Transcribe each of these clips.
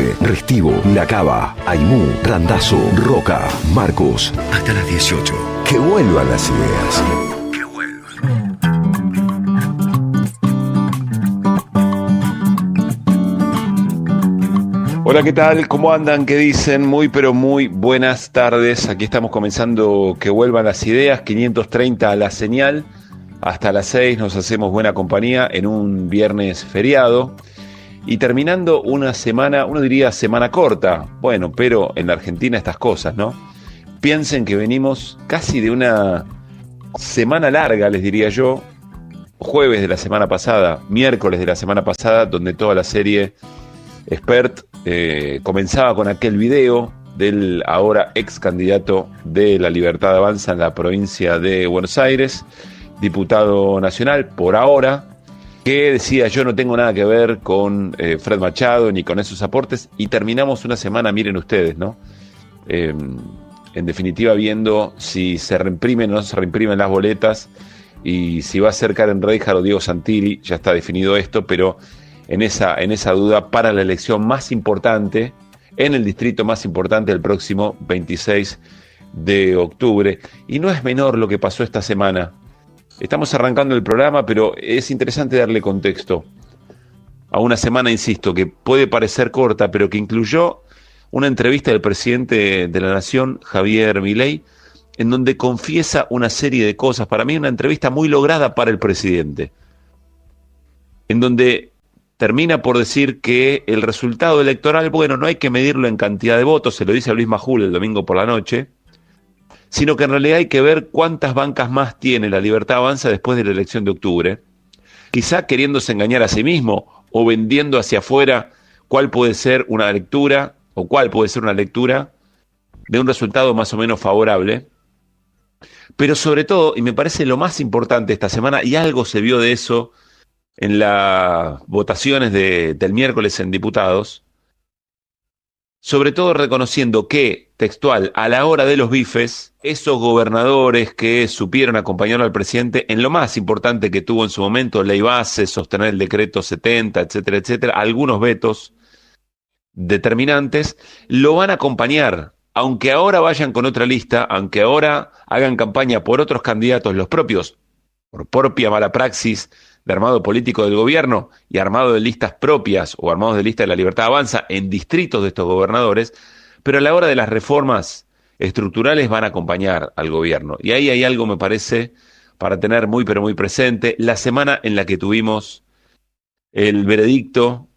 noche. Restivo, La Cava, Aimú, Randazzo, Roca, Marcos. Hasta las 18. Que vuelvan las ideas. Que vuelvan. Hola, ¿qué tal? ¿Cómo andan? ¿Qué dicen? Muy, pero muy buenas tardes. Aquí estamos comenzando Que vuelvan las ideas, 530 a la señal. Hasta las 6 nos hacemos buena compañía en un viernes feriado. Y terminando una semana, uno diría semana corta. Bueno, pero en la Argentina estas cosas, ¿no? Piensen que venimos casi de una semana larga, les diría yo. Jueves de la semana pasada, miércoles de la semana pasada, donde toda la serie Expert comenzaba con aquel video del ahora ex candidato de La Libertad Avanza en la provincia de Buenos Aires, diputado nacional por ahora, que decía: yo no tengo nada que ver con Fred Machado ni con esos aportes, y terminamos una semana, miren ustedes, ¿no? En definitiva, viendo si se reimprimen o no se reimprimen las boletas y si va a ser Karen Reijard o Diego Santilli. Ya está definido esto, pero en esa duda para la elección más importante, en el distrito más importante, el próximo 26 de octubre. Y no es menor lo que pasó esta semana. Estamos arrancando el programa, pero es interesante darle contexto a una semana, insisto, que puede parecer corta, pero que incluyó una entrevista del presidente de la Nación, Javier Milei, en donde confiesa una serie de cosas. Para mí una entrevista muy lograda para el presidente, en donde termina por decir que el resultado electoral, bueno, no hay que medirlo en cantidad de votos, se lo dice a Luis Majul el domingo por la noche, sino que en realidad hay que ver cuántas bancas más tiene La Libertad Avanza después de la elección de octubre, quizá queriéndose engañar a sí mismo o vendiendo hacia afuera cuál puede ser una lectura de un resultado más o menos favorable. Pero sobre todo, y me parece lo más importante esta semana, y algo se vio de eso en las votaciones del miércoles en diputados, sobre todo reconociendo que, textual, a la hora de los bifes, esos gobernadores que supieron acompañar al presidente en lo más importante que tuvo en su momento, ley base, sostener el decreto 70, etcétera, etcétera, algunos vetos determinantes, lo van a acompañar, aunque ahora vayan con otra lista, aunque ahora hagan campaña por otros candidatos, los propios, por propia mala praxis de armado político del gobierno y armado de listas propias o armados de lista de La Libertad Avanza en distritos de estos gobernadores, pero a la hora de las reformas estructurales van a acompañar al gobierno. Y ahí hay algo, me parece, para tener muy pero muy presente. La semana en la que tuvimos el veredicto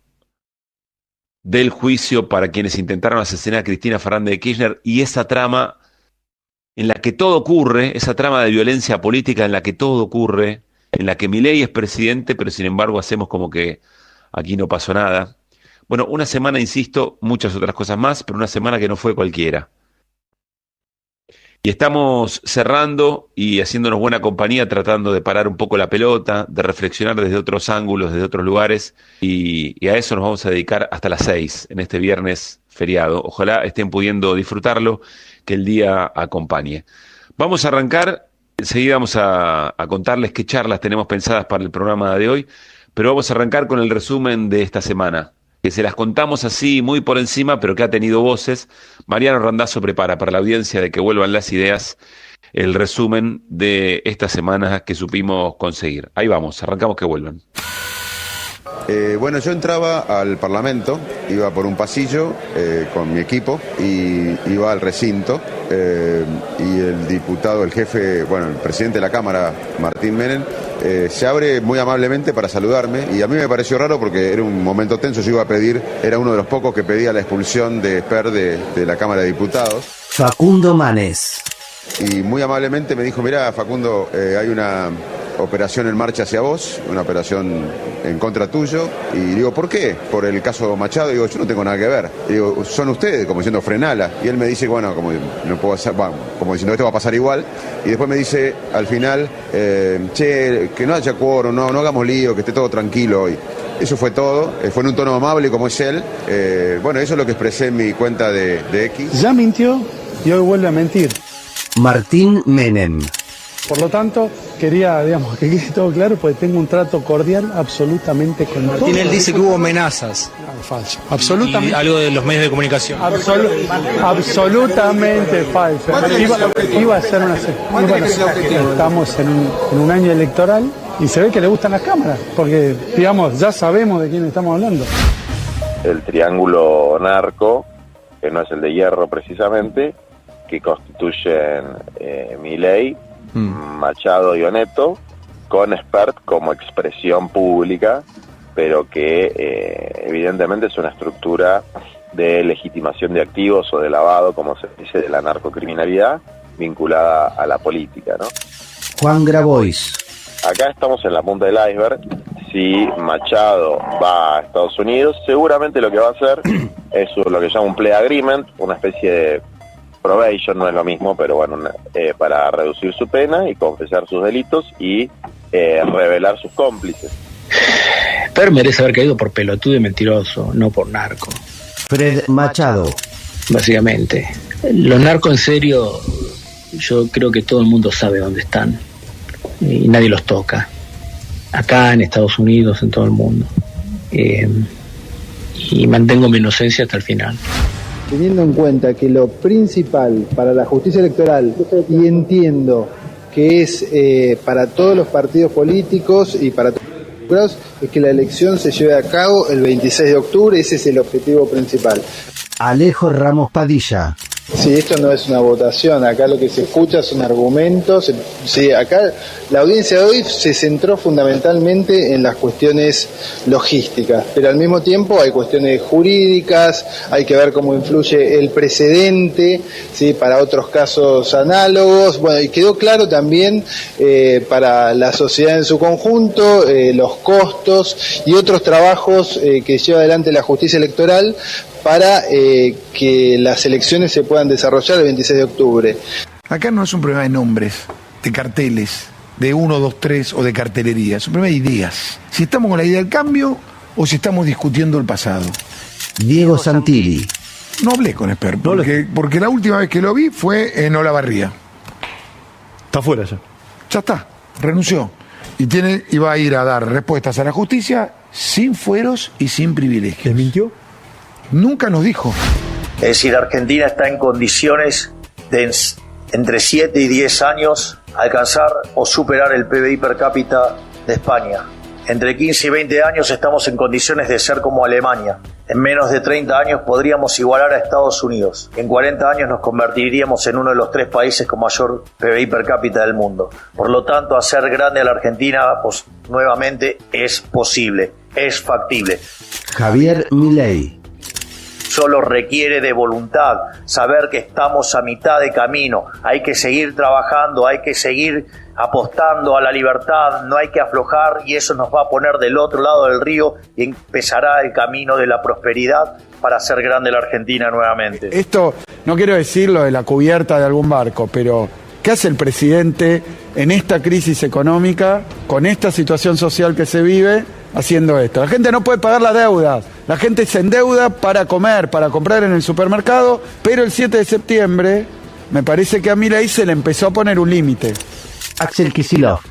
del juicio para quienes intentaron asesinar a Cristina Fernández de Kirchner, y esa trama en la que todo ocurre, esa trama de violencia política en la que todo ocurre, en la que Milei es presidente, pero sin embargo hacemos como que aquí no pasó nada. Bueno, una semana, insisto, muchas otras cosas más, pero una semana que no fue cualquiera. Y estamos cerrando y haciéndonos buena compañía, tratando de parar un poco la pelota, de reflexionar desde otros ángulos, desde otros lugares, y a eso nos vamos a dedicar hasta las 6 en este viernes feriado. Ojalá estén pudiendo disfrutarlo, que el día acompañe. Vamos a arrancar, enseguida vamos a contarles qué charlas tenemos pensadas para el programa de hoy, pero vamos a arrancar con el resumen de esta semana, que se las contamos así muy por encima, pero que ha tenido voces. Mariano Randazzo prepara para la audiencia de Que vuelvan las ideas el resumen de esta semana que supimos conseguir. Ahí vamos, arrancamos Que vuelvan. Bueno, yo entraba al Parlamento, iba por un pasillo con mi equipo y iba al recinto y el diputado, el jefe, bueno, el presidente de la Cámara, Martín Menem, se abre muy amablemente para saludarme, y a mí me pareció raro porque era un momento tenso. Yo iba a pedir, era uno de los pocos que pedía la expulsión de Esper de la Cámara de Diputados. Facundo Manes. Y muy amablemente me dijo: mirá, Facundo, hay una operación en marcha hacia vos, una operación en contra tuyo. Y digo: ¿por qué? Por el caso Machado. Digo: yo no tengo nada que ver. Digo: son ustedes, como diciendo, frenala. Y él me dice: bueno, como no puedo hacer, bueno, como diciendo, esto va a pasar igual. Y después me dice al final: che, que no haya quórum, no hagamos lío, que esté todo tranquilo hoy. Eso fue todo, fue en un tono amable como es él. Bueno, eso es lo que expresé en mi cuenta de X. Ya mintió y hoy vuelve a mentir. Martín Menem. Por lo tanto, quería, digamos, que quede todo claro, porque tengo un trato cordial absolutamente con todos. Martín, él dice que hubo amenazas. Falso. Absolutamente. Y algo de los medios de comunicación. Absolutamente falso. Iba a ser una... Bueno, estamos en un año electoral y se ve que le gustan las cámaras, porque, digamos, ya sabemos de quién estamos hablando. El triángulo narco, que no es el de Hierro precisamente, que constituyen Milei, Machado y Oneto, con Spert como expresión pública, pero que evidentemente es una estructura de legitimación de activos o de lavado, como se dice, de la narcocriminalidad vinculada a la política, ¿no? Juan Grabois. Acá estamos en la punta del iceberg. Si Machado va a Estados Unidos, seguramente lo que va a hacer es lo que llama un plea agreement, una especie de probation, no es lo mismo, pero bueno, para reducir su pena y confesar sus delitos y revelar sus cómplices. Per merece haber caído por pelotudo y mentiroso, no por narco. Fred Machado. Básicamente. Los narcos en serio, yo creo que todo el mundo sabe dónde están. Y nadie los toca. Acá, en Estados Unidos, en todo el mundo. Y mantengo mi inocencia hasta el final. Teniendo en cuenta que lo principal para la justicia electoral, y entiendo que es para todos los partidos políticos y para todos los, es que la elección se lleve a cabo el 26 de octubre, ese es el objetivo principal. Alejo Ramos Padilla. Sí, esto no es una votación, acá lo que se escucha son argumentos. Sí, acá la audiencia de hoy se centró fundamentalmente en las cuestiones logísticas, pero al mismo tiempo hay cuestiones jurídicas, hay que ver cómo influye el precedente, ¿sí?, para otros casos análogos. Bueno, y quedó claro también para la sociedad en su conjunto los costos y otros trabajos que lleva adelante la justicia electoral para que las elecciones se puedan desarrollar el 26 de octubre. Acá no es un problema de nombres, de carteles, de 1, 2, 3 o de cartelería, es un problema de ideas. Si estamos con la idea del cambio o si estamos discutiendo el pasado. Diego Santilli. No hablé con Esper, porque la última vez que lo vi fue en Olavarría. Está fuera ya. Ya está, renunció. Y iba a ir a dar respuestas a la justicia sin fueros y sin privilegios. ¿Les mintió? Nunca nos dijo. Es decir, Argentina está en condiciones de entre 7 y 10 años alcanzar o superar el PBI per cápita de España. Entre 15 y 20 años estamos en condiciones de ser como Alemania. En menos de 30 años podríamos igualar a Estados Unidos. En 40 años nos convertiríamos en uno de los 3 países con mayor PBI per cápita del mundo. Por lo tanto, hacer grande a la Argentina nuevamente es posible, es factible. Javier Milei. Solo requiere de voluntad, saber que estamos a mitad de camino, hay que seguir trabajando, hay que seguir apostando a la libertad, no hay que aflojar y eso nos va a poner del otro lado del río y empezará el camino de la prosperidad para hacer grande la Argentina nuevamente. Esto no quiero decirlo de la cubierta de algún barco, pero ¿qué hace el presidente en esta crisis económica, con esta situación social que se vive, haciendo esto? La gente no puede pagar las deudas, la gente se endeuda para comer, para comprar en el supermercado, pero el 7 de septiembre me parece que a Milei se le empezó a poner un límite. Axel Kicillof.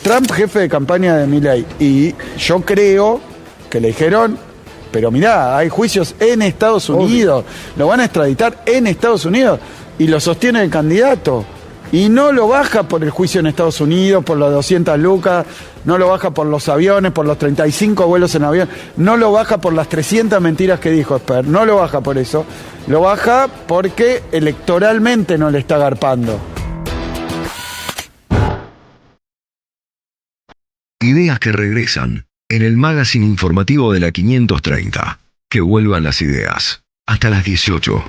Trump, jefe de campaña de Milei, y yo creo que le dijeron, pero mirá, hay juicios en Estados Unidos, lo van a extraditar en Estados Unidos, y lo sostiene el candidato. Y no lo baja por el juicio en Estados Unidos, por las 200 lucas, no lo baja por los aviones, por los 35 vuelos en avión, no lo baja por las 300 mentiras que dijo Esper, no lo baja por eso, lo baja porque electoralmente no le está garpando. Ideas que regresan en el magazine informativo de la 530. Que vuelvan las ideas. Hasta las 18.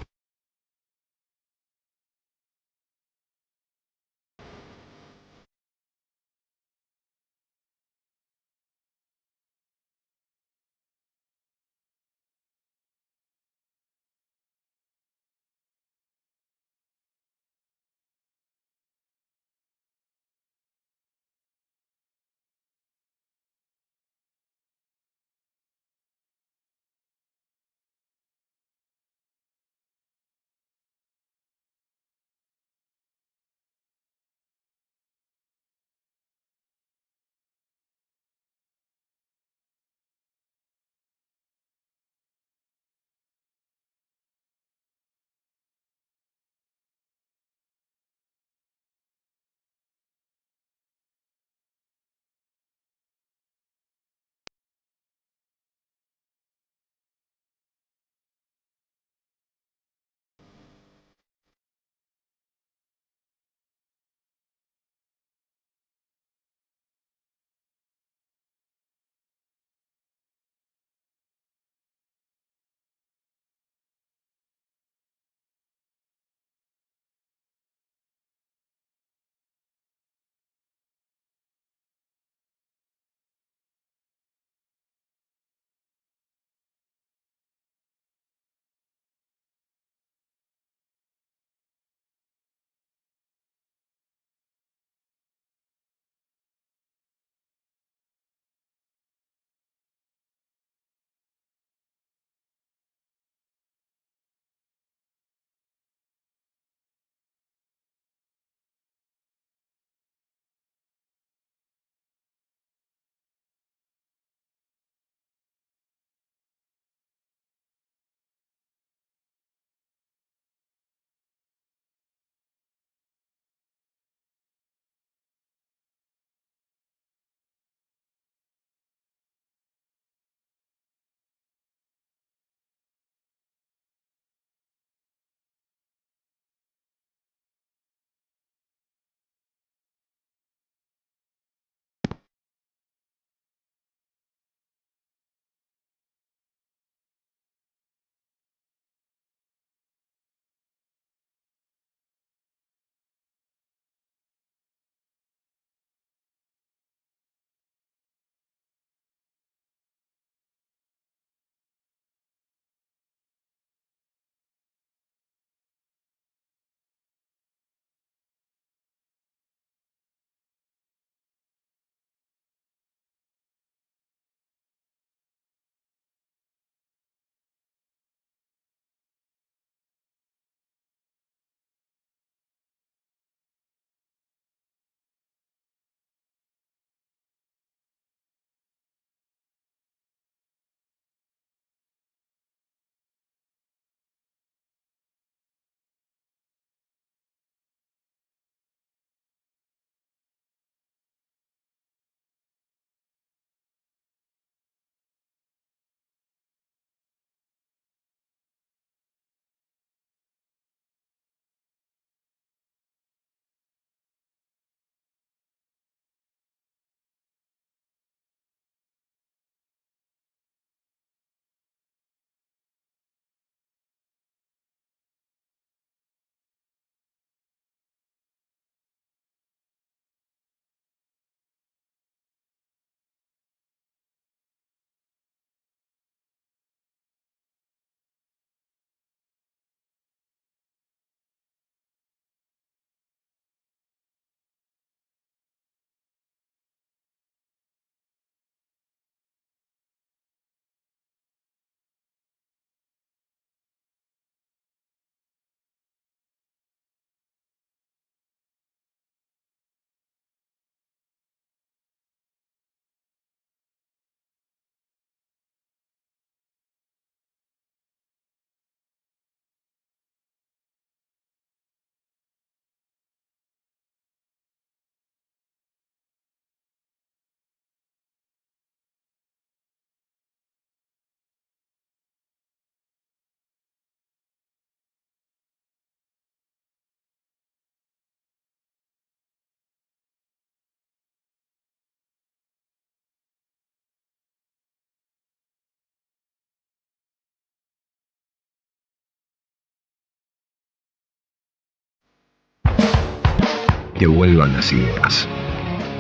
Que vuelvan las ideas.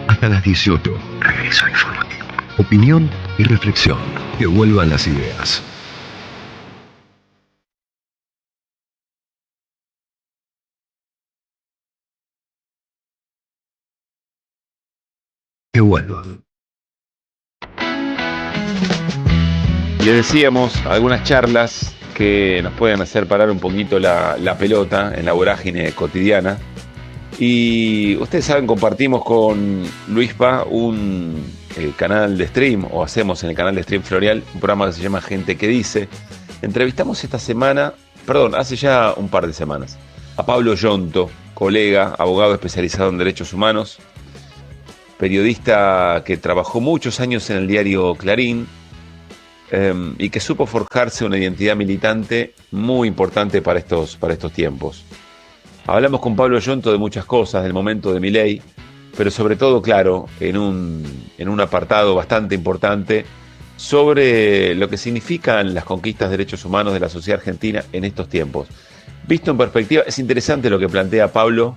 Hasta las 18. Regreso informativo. Opinión y reflexión. Que vuelvan las ideas. Que vuelvan. Y les decíamos algunas charlas que nos pueden hacer parar un poquito la pelota en la vorágine cotidiana. Y ustedes saben, compartimos con Luispa un canal de stream, o hacemos en el canal de stream Florial, un programa que se llama Gente que Dice. Entrevistamos hace ya un par de semanas, a Pablo Yonto, colega, abogado especializado en derechos humanos, periodista que trabajó muchos años en el diario Clarín, y que supo forjarse una identidad militante muy importante para estos tiempos. Hablamos con Pablo Yonto de muchas cosas, del momento de Milei, pero sobre todo, claro, en un apartado bastante importante sobre lo que significan las conquistas de derechos humanos de la sociedad argentina en estos tiempos. Visto en perspectiva, es interesante lo que plantea Pablo.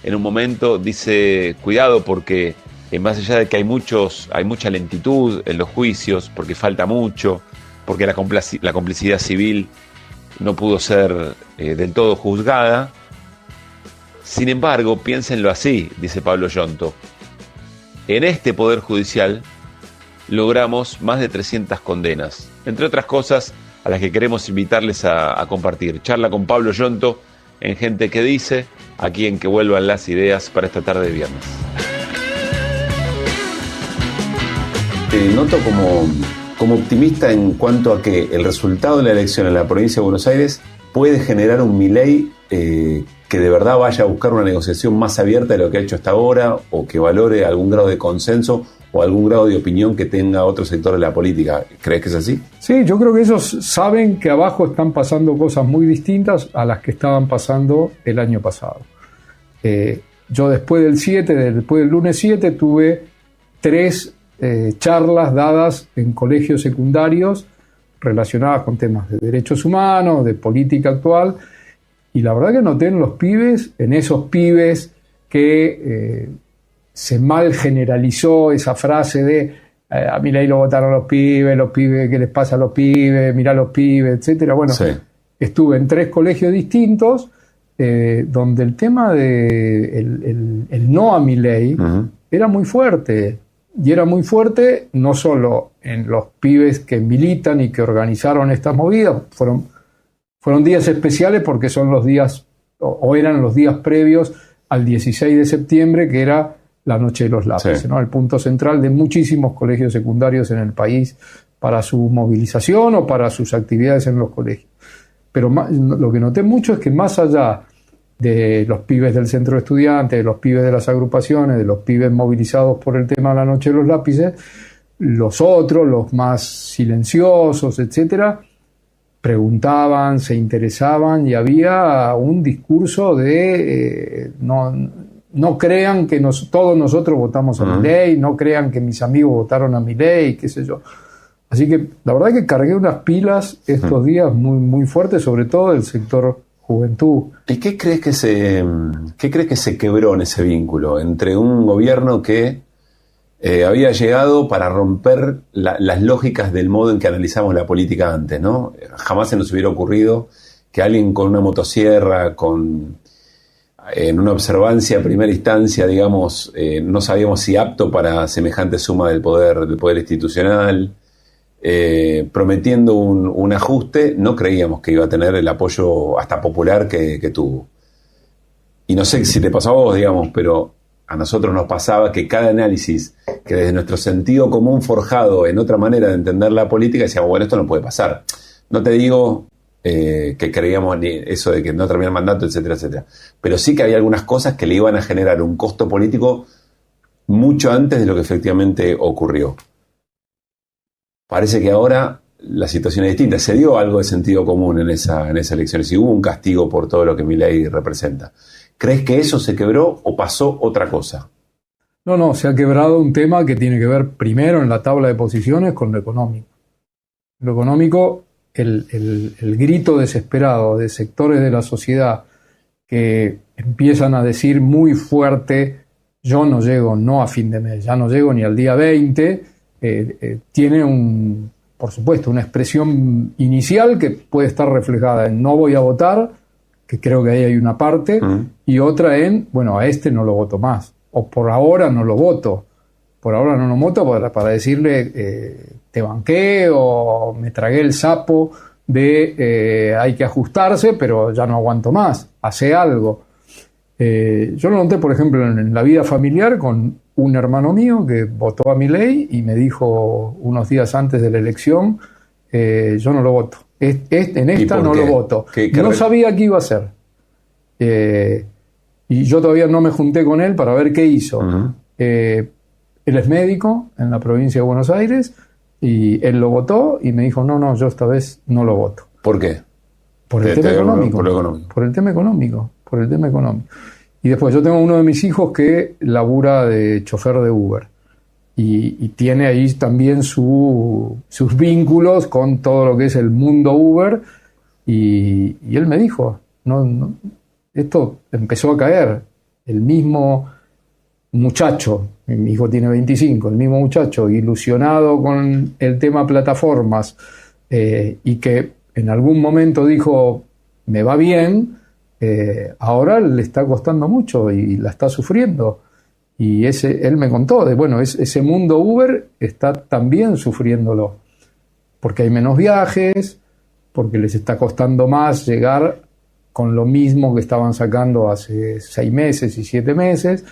En un momento dice, cuidado porque más allá de que hay mucha lentitud en los juicios, porque falta mucho, porque la complicidad civil no pudo ser del todo juzgada. Sin embargo, piénsenlo así, dice Pablo Yonto. En este Poder Judicial logramos más de 300 condenas, entre otras cosas a las que queremos invitarles a compartir. Charla con Pablo Yonto en Gente que Dice, aquí en Que Vuelvan las Ideas para esta tarde de viernes. Te noto como optimista en cuanto a que el resultado de la elección en la provincia de Buenos Aires puede generar un Milei que de verdad vaya a buscar una negociación más abierta de lo que ha hecho hasta ahora, o que valore algún grado de consenso o algún grado de opinión que tenga otro sector de la política. ¿Crees que es así? Sí, yo creo que ellos saben que abajo están pasando cosas muy distintas a las que estaban pasando el año pasado. Yo después del lunes 7, tuve 3 charlas dadas en colegios secundarios relacionadas con temas de derechos humanos, de política actual, y la verdad que noté en esos pibes que se mal generalizó esa frase de a Milei lo votaron los pibes, ¿qué les pasa a los pibes? Mirá los pibes, etcétera. Bueno, sí. Estuve en 3 colegios distintos donde el tema de el no a Milei era muy fuerte. Y era muy fuerte no solo en los pibes que militan y que organizaron estas movidas, fueron días especiales porque son los días, o eran los días previos al 16 de septiembre, que era la Noche de los Lápices, sí, ¿no? El punto central de muchísimos colegios secundarios en el país para su movilización o para sus actividades en los colegios. Pero lo que noté mucho es que más allá de los pibes del centro de estudiantes, de los pibes de las agrupaciones, de los pibes movilizados por el tema de la Noche de los Lápices, los otros, los más silenciosos, etcétera, preguntaban, se interesaban, y había un discurso de no crean que todos nosotros votamos a Milei, no crean que mis amigos votaron a Milei, qué sé yo. Así que la verdad que cargué unas pilas estos días muy, muy fuertes, sobre todo del sector juventud. ¿Y qué crees que se quebró en ese vínculo entre un gobierno que había llegado para romper las lógicas del modo en que analizamos la política antes, ¿no? Jamás se nos hubiera ocurrido que alguien con una motosierra, en una observancia a primera instancia, digamos, no sabíamos si apto para semejante suma del poder institucional, prometiendo un ajuste, no creíamos que iba a tener el apoyo hasta popular que tuvo. Y no sé si te pasó a vos, digamos, pero a nosotros nos pasaba que cada análisis, que desde nuestro sentido común forjado en otra manera de entender la política, decíamos, bueno, esto no puede pasar. No te digo que creíamos ni eso de que no termina el mandato, etcétera, etcétera. Pero sí que había algunas cosas que le iban a generar un costo político mucho antes de lo que efectivamente ocurrió. Parece que ahora la situación es distinta. Se dio algo de sentido común en esa elección y hubo un castigo por todo lo que Milei representa. ¿Crees que eso se quebró o pasó otra cosa? No, se ha quebrado un tema que tiene que ver primero en la tabla de posiciones con lo económico. Lo económico, el grito desesperado de sectores de la sociedad que empiezan a decir muy fuerte, yo no llego no a fin de mes, ya no llego ni al día 20, tiene por supuesto, una expresión inicial que puede estar reflejada en no voy a votar, que creo que ahí hay una parte, y otra en, bueno, a este no lo voto más, o por ahora no lo voto. Por ahora no lo voto para decirle te banqué o me tragué el sapo de hay que ajustarse, pero ya no aguanto más, hace algo. Yo lo noté, por ejemplo, en la vida familiar con un hermano mío que votó a Milei y me dijo unos días antes de la elección, yo no lo voto. En esta no lo voto. No sabía qué iba a hacer. Y yo todavía no me junté con él para ver qué hizo. Él es médico en la provincia de Buenos Aires y él lo votó y me dijo, no, yo esta vez no lo voto. ¿Por qué? Por el tema económico. Por el tema económico. Y después yo tengo uno de mis hijos que labura de chofer de Uber y tiene ahí también sus vínculos con todo lo que es el mundo Uber y él me dijo, no, esto empezó a caer. El mismo muchacho, mi hijo tiene 25, el mismo muchacho ilusionado con el tema plataformas y que en algún momento dijo, me va bien, ahora le está costando mucho y la está sufriendo. Y él me contó, ese mundo Uber está también sufriéndolo, porque hay menos viajes, porque les está costando más llegar con lo mismo que estaban sacando hace 6 meses y 7 meses.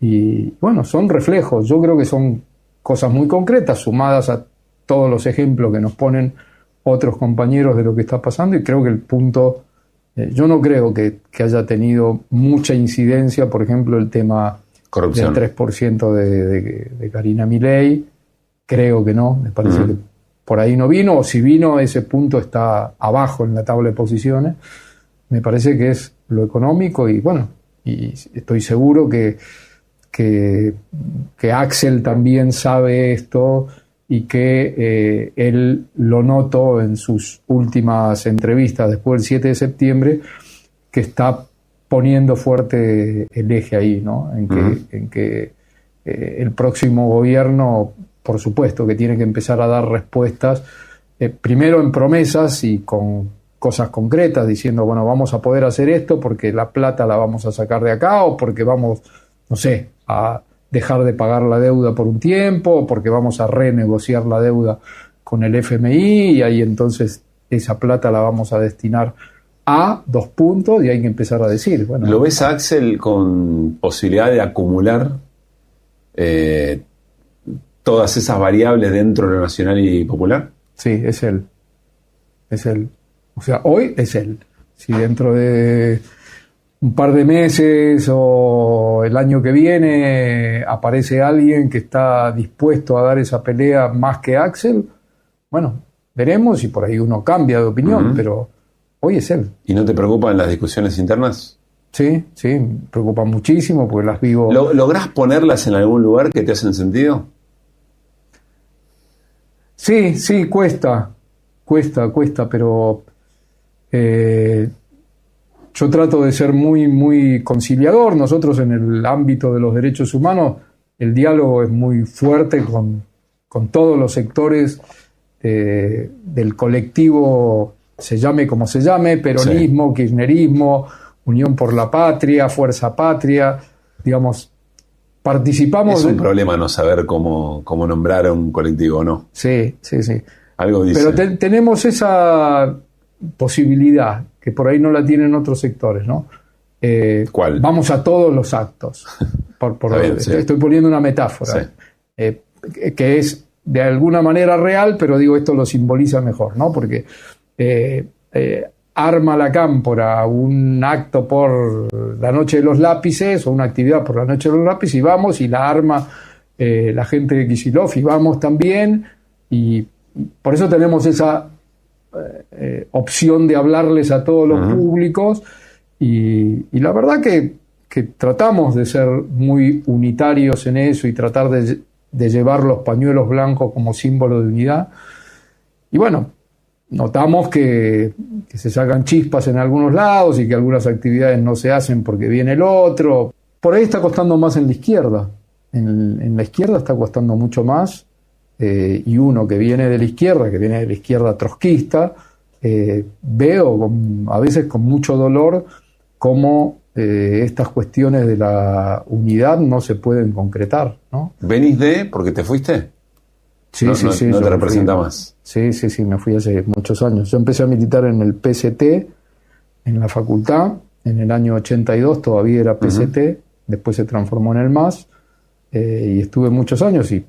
Y bueno, son reflejos. Yo creo que son cosas muy concretas sumadas a todos los ejemplos que nos ponen otros compañeros de lo que está pasando y creo que el punto, yo no creo que haya tenido mucha incidencia, por ejemplo, el tema corrupción del 3% de Karina Milei. Creo que no, me parece que por ahí no vino, o si vino, ese punto está abajo en la tabla de posiciones. Me parece que es lo económico y bueno, y estoy seguro que Axel también sabe esto y que él lo notó en sus últimas entrevistas después del 7 de septiembre, que está poniendo fuerte el eje ahí, ¿no? En que el próximo gobierno, por supuesto, que tiene que empezar a dar respuestas, primero en promesas y con cosas concretas, diciendo, bueno, vamos a poder hacer esto porque la plata la vamos a sacar de acá, o porque vamos, no sé, a dejar de pagar la deuda por un tiempo, o porque vamos a renegociar la deuda con el FMI, y ahí entonces esa plata la vamos a destinar a 2 puntos, y hay que empezar a decir, bueno. ¿Lo ves, Axel, con posibilidad de acumular todas esas variables dentro de lo nacional y popular? Sí, es él. O sea, hoy es él. Si dentro de un par de meses o el año que viene aparece alguien que está dispuesto a dar esa pelea más que Axel, bueno, veremos y por ahí uno cambia de opinión, pero hoy es él. ¿Y no te preocupan las discusiones internas? Sí, me preocupan muchísimo porque las vivo. ¿Lográs ponerlas en algún lugar que te hacen sentido? Sí, cuesta, pero yo trato de ser muy, muy conciliador. Nosotros en el ámbito de los derechos humanos el diálogo es muy fuerte con todos los sectores del colectivo, se llame como se llame, peronismo, kirchnerismo, Unión por la Patria, Fuerza Patria, digamos, participamos. Es un problema no saber cómo nombrar a un colectivo o no. Sí. Algo dice. Pero tenemos esa posibilidad, que por ahí no la tienen otros sectores, ¿no? ¿Cuál? Vamos a todos los actos. Estoy poniendo una metáfora, que es de alguna manera real, pero digo, esto lo simboliza mejor, ¿no? Porque arma la Cámpora un acto por la Noche de los Lápices, o una actividad por la Noche de los Lápices, y vamos, y la arma la gente de Kicillof, y vamos también, y por eso tenemos esa opción de hablarles a todos los públicos, y la verdad que tratamos de ser muy unitarios en eso y tratar de llevar los pañuelos blancos como símbolo de unidad. Y bueno, notamos que se sacan chispas en algunos lados y que algunas actividades no se hacen porque viene el otro. Por ahí está costando más en la izquierda. En la izquierda está costando mucho más, y uno que viene de la izquierda trotskista, veo a veces con mucho dolor cómo estas cuestiones de la unidad no se pueden concretar, ¿no? ¿Venís porque te fuiste? Sí, no, sí. No te yo representa fui. más. Sí, me fui hace muchos años. Yo empecé a militar en el PCT, en la facultad, en el año 82, todavía era PCT, después se transformó en el MAS, y estuve muchos años, y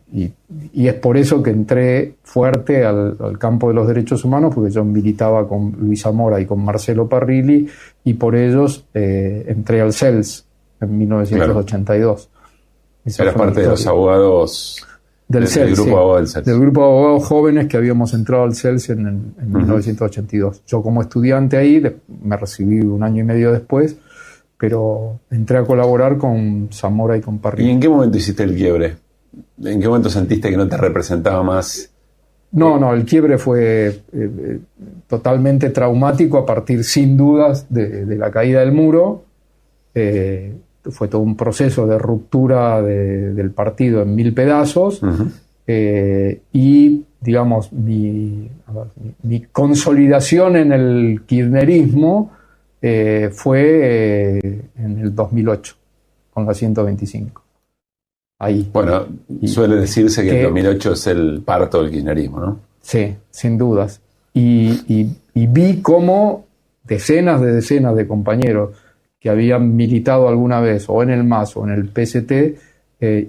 es por eso que entré fuerte al campo de los derechos humanos, porque yo militaba con Luis Zamora y con Marcelo Parrilli, y por ellos entré al CELS en 1982. Eras parte de los abogados del CELS, grupo de abogados del CELS. Del grupo de abogados jóvenes que habíamos entrado al CELS en 1982. Yo como estudiante ahí, me recibí un año y medio después, pero entré a colaborar con Zamora y con Parrilli. ¿Y en qué momento hiciste el quiebre? ¿En qué momento sentiste que no te representaba más? No, el quiebre fue totalmente traumático a partir, sin dudas, de la caída del muro. Fue todo un proceso de ruptura del partido en 1000 pedazos. Y, digamos, mi consolidación en el kirchnerismo fue en el 2008, con la 125. Ahí. Bueno, suele decirse que el 2008 es el parto del kirchnerismo, ¿no? Sí, sin dudas. Y vi cómo decenas de compañeros que habían militado alguna vez o en el MAS o en el PST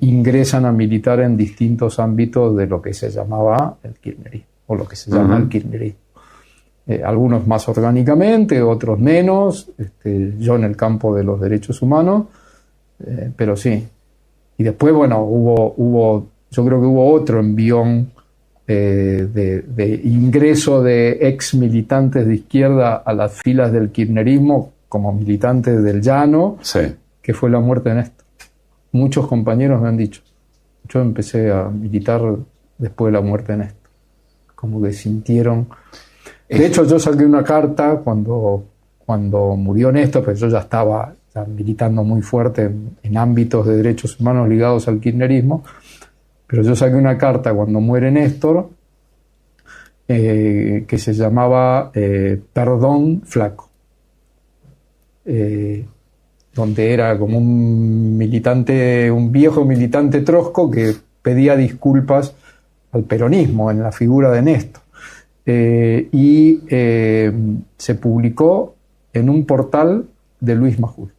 ingresan a militar en distintos ámbitos de lo que se llamaba el kirchnerismo, o lo que se llama el kirchnerismo. Algunos más orgánicamente, otros menos, yo en el campo de los derechos humanos, pero sí. Y después, bueno, yo creo que hubo otro envión de ingreso de ex militantes de izquierda a las filas del kirchnerismo como militantes del llano, que fue la muerte de Néstor. Muchos compañeros me han dicho. Yo empecé a militar después de la muerte de Néstor. Como que sintieron... De hecho, yo saqué una carta cuando murió Néstor, pero yo ya estaba militando muy fuerte en ámbitos de derechos humanos ligados al kirchnerismo, pero yo saqué una carta cuando muere Néstor que se llamaba Perdón Flaco, donde era como un viejo militante trosco que pedía disculpas al peronismo en la figura de Néstor. Y se publicó en un portal de Luis Majul.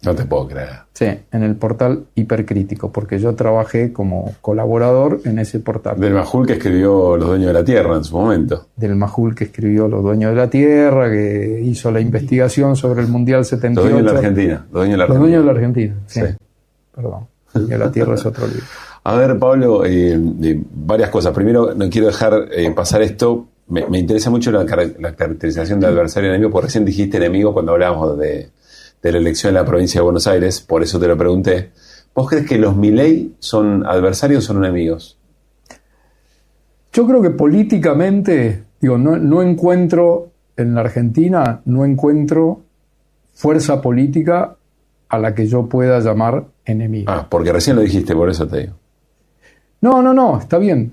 No te puedo creer. Sí, en el portal Hipercrítico, porque yo trabajé como colaborador en ese portal. Del Majul que escribió Los Dueños de la Tierra en su momento. Del Majul que escribió Los Dueños de la Tierra, que hizo la investigación sobre el Mundial 78. Los Dueños de la Argentina. Los Dueños de la Argentina, sí. Perdón. Los Dueños de la Tierra es otro libro. A ver, Pablo, varias cosas. Primero, no quiero dejar pasar esto. Me interesa mucho la caracterización de adversario y enemigo, porque recién dijiste enemigo cuando hablábamos de la elección en la provincia de Buenos Aires, por eso te lo pregunté. ¿Vos crees que los Milei son adversarios o son enemigos? Yo creo que políticamente, no encuentro en la Argentina, fuerza política a la que yo pueda llamar enemigo. Porque recién lo dijiste, por eso te digo. No, está bien.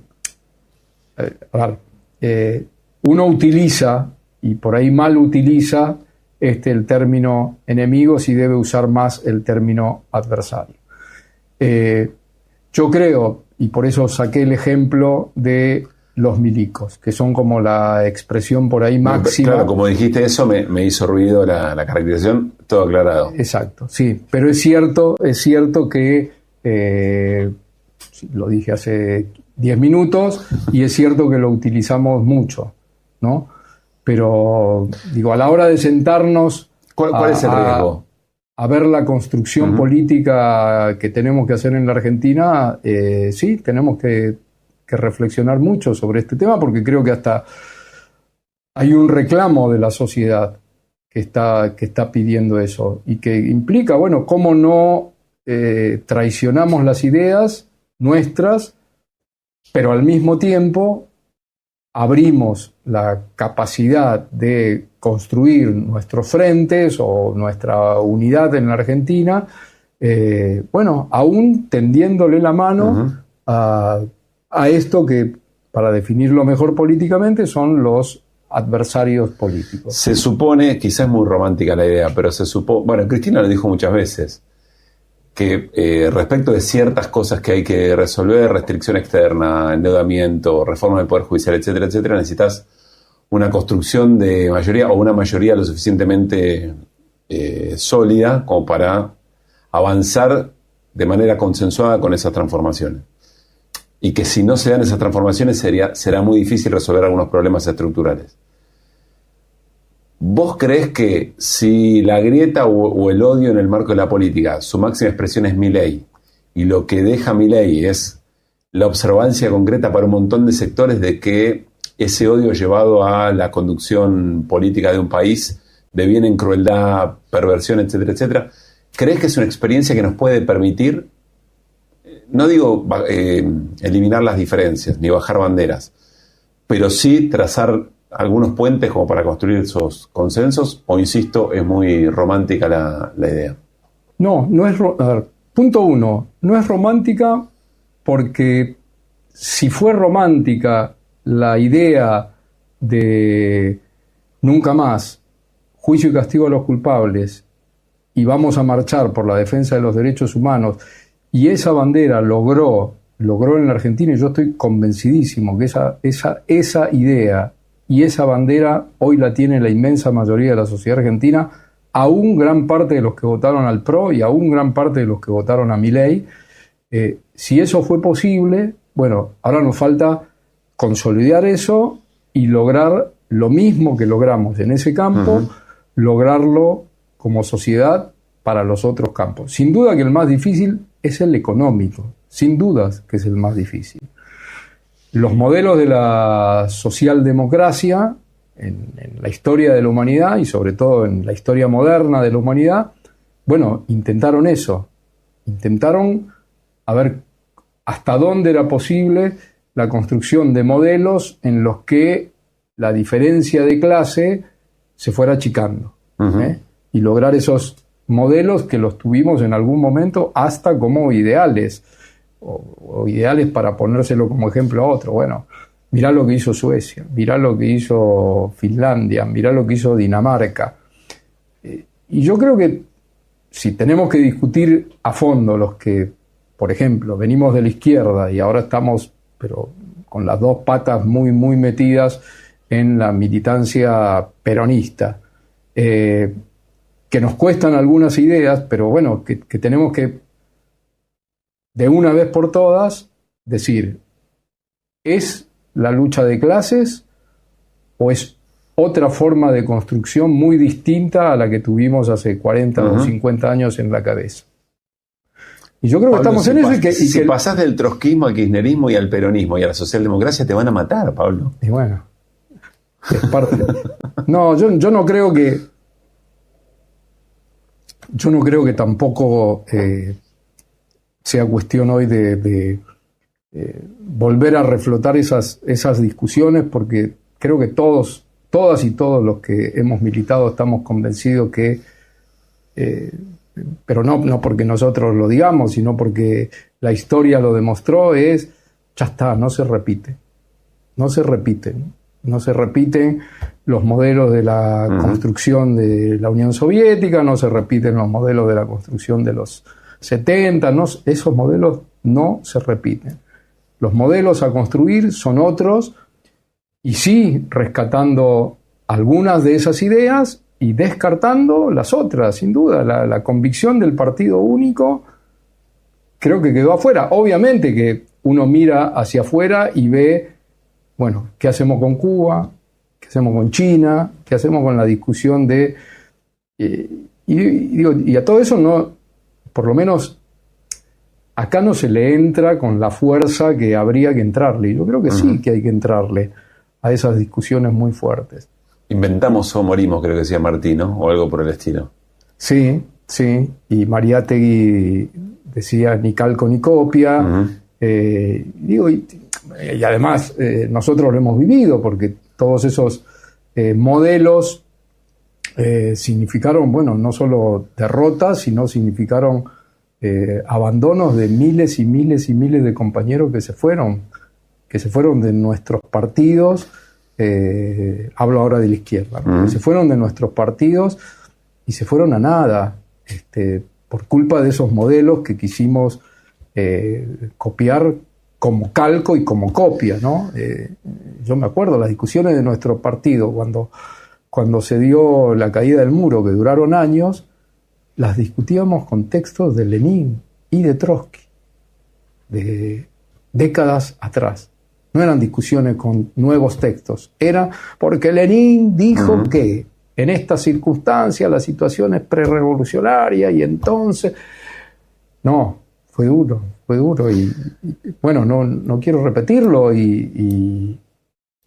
Uno utiliza, y por ahí mal utiliza, el término enemigos y debe usar más el término adversario. Yo creo, y por eso saqué el ejemplo de los milicos, que son como la expresión por ahí máxima. Claro, como dijiste eso, me hizo ruido la caracterización, todo aclarado. Exacto, sí, pero es cierto que, lo dije hace 10 minutos, y es cierto que lo utilizamos mucho, ¿no? Pero, a la hora de sentarnos... ¿Cuál es el riesgo? A ver la construcción política que tenemos que hacer en la Argentina, sí, tenemos que reflexionar mucho sobre este tema, porque creo que hasta hay un reclamo de la sociedad que está pidiendo eso, y que implica, cómo no traicionamos las ideas nuestras, pero al mismo tiempo abrimos la capacidad de construir nuestros frentes o nuestra unidad en la Argentina, bueno, aún tendiéndole la mano a esto que, para definirlo mejor políticamente, son los adversarios políticos. Se supone, quizás es muy romántica la idea, pero se supone, bueno, Cristina lo dijo muchas veces, que respecto de ciertas cosas que hay que resolver, restricción externa, endeudamiento, reforma del Poder Judicial, etcétera, etcétera, necesitas una construcción de mayoría o una mayoría lo suficientemente sólida como para avanzar de manera consensuada con esas transformaciones. Y que si no se dan esas transformaciones será muy difícil resolver algunos problemas estructurales. ¿Vos creés que si la grieta o el odio en el marco de la política, su máxima expresión es Milei, y lo que deja Milei es la observancia concreta para un montón de sectores de que ese odio llevado a la conducción política de un país deviene en crueldad, perversión, etcétera, etcétera? ¿Crees que es una experiencia que nos puede permitir, no digo eliminar las diferencias ni bajar banderas, pero sí trazar algunos puentes como para construir esos consensos? O, insisto, es muy romántica la idea. No es... A ver, punto uno, no es romántica porque si fue romántica la idea de nunca más juicio y castigo a los culpables y vamos a marchar por la defensa de los derechos humanos, y esa bandera logró en la Argentina, y yo estoy convencidísimo que esa idea y esa bandera hoy la tiene la inmensa mayoría de la sociedad argentina, aún gran parte de los que votaron al PRO y aún gran parte de los que votaron a Milei. Si eso fue posible, bueno, ahora nos falta consolidar eso y lograr lo mismo que logramos en ese campo, lograrlo como sociedad para los otros campos. Sin duda que el más difícil es el económico, sin dudas que es el más difícil. Los modelos de la socialdemocracia en la historia de la humanidad y sobre todo en la historia moderna de la humanidad, bueno, intentaron eso, intentaron a ver hasta dónde era posible la construcción de modelos en los que la diferencia de clase se fuera achicando, y lograr esos modelos que los tuvimos en algún momento hasta como ideales, o ideales para ponérselo como ejemplo a otro. Bueno, mirá lo que hizo Suecia, mirá lo que hizo Finlandia, mirá lo que hizo Dinamarca. Y yo creo que si tenemos que discutir a fondo los que, por ejemplo, venimos de la izquierda y ahora estamos, pero con las dos patas muy, muy metidas en la militancia peronista, que nos cuestan algunas ideas, pero bueno, que tenemos que de una vez por todas decir, ¿es la lucha de clases o es otra forma de construcción muy distinta a la que tuvimos hace 40 o 50 años en la cabeza? Y yo creo que Pablo, estamos en eso. Si pasás del trotskismo al kirchnerismo y al peronismo y a la socialdemocracia, te van a matar, Pablo. Y bueno, es parte. No, yo no creo que. Yo no creo que tampoco sea cuestión hoy de volver a reflotar esas discusiones, porque creo que todas y todos los que hemos militado estamos convencidos que, pero no porque nosotros lo digamos, sino porque la historia lo demostró, ya está, no se repiten los modelos de la construcción de la Unión Soviética, no se repiten los modelos de la construcción de los 70, esos modelos no se repiten. Los modelos a construir son otros, y sí rescatando algunas de esas ideas y descartando las otras, sin duda. La convicción del partido único creo que quedó afuera. Obviamente que uno mira hacia afuera y ve, bueno, ¿qué hacemos con Cuba? ¿Qué hacemos con China? ¿Qué hacemos con la discusión de... y a todo eso no, por lo menos acá no se le entra con la fuerza que habría que entrarle. Y yo creo que sí que hay que entrarle a esas discusiones muy fuertes. Inventamos o morimos, creo que decía Martí, ¿no? O algo por el estilo. Sí. Y Mariátegui decía ni calco ni copia. Y además nosotros lo hemos vivido, porque todos esos modelos significaron, bueno, no solo derrotas, sino significaron abandonos de miles y miles y miles de compañeros que se fueron de nuestros partidos. Hablo ahora de la izquierda, ¿no? Que se fueron de nuestros partidos y se fueron a nada, por culpa de esos modelos que quisimos copiar como calco y como copia, ¿no? Yo me acuerdo las discusiones de nuestro partido cuando se dio la caída del muro, que duraron años, las discutíamos con textos de Lenin y de Trotsky, de décadas atrás. No eran discusiones con nuevos textos, era porque Lenin dijo que en esta circunstancia la situación es prerrevolucionaria y entonces... No, fue duro y bueno, no quiero repetirlo y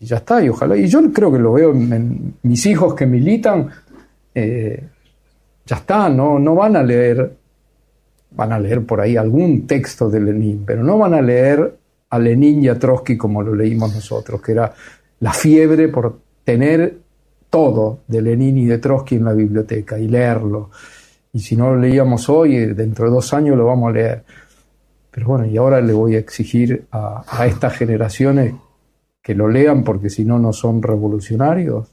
ya está, y ojalá, y yo creo que lo veo en mis hijos que militan, ya está, no van a leer por ahí algún texto de Lenin, pero no van a leer a Lenin y a Trotsky como lo leímos nosotros, que era la fiebre por tener todo de Lenin y de Trotsky en la biblioteca y leerlo. Y si no lo leíamos hoy, dentro de 2 años lo vamos a leer. Pero bueno, y ahora le voy a exigir a estas generaciones que lo lean, porque si no, no son revolucionarios.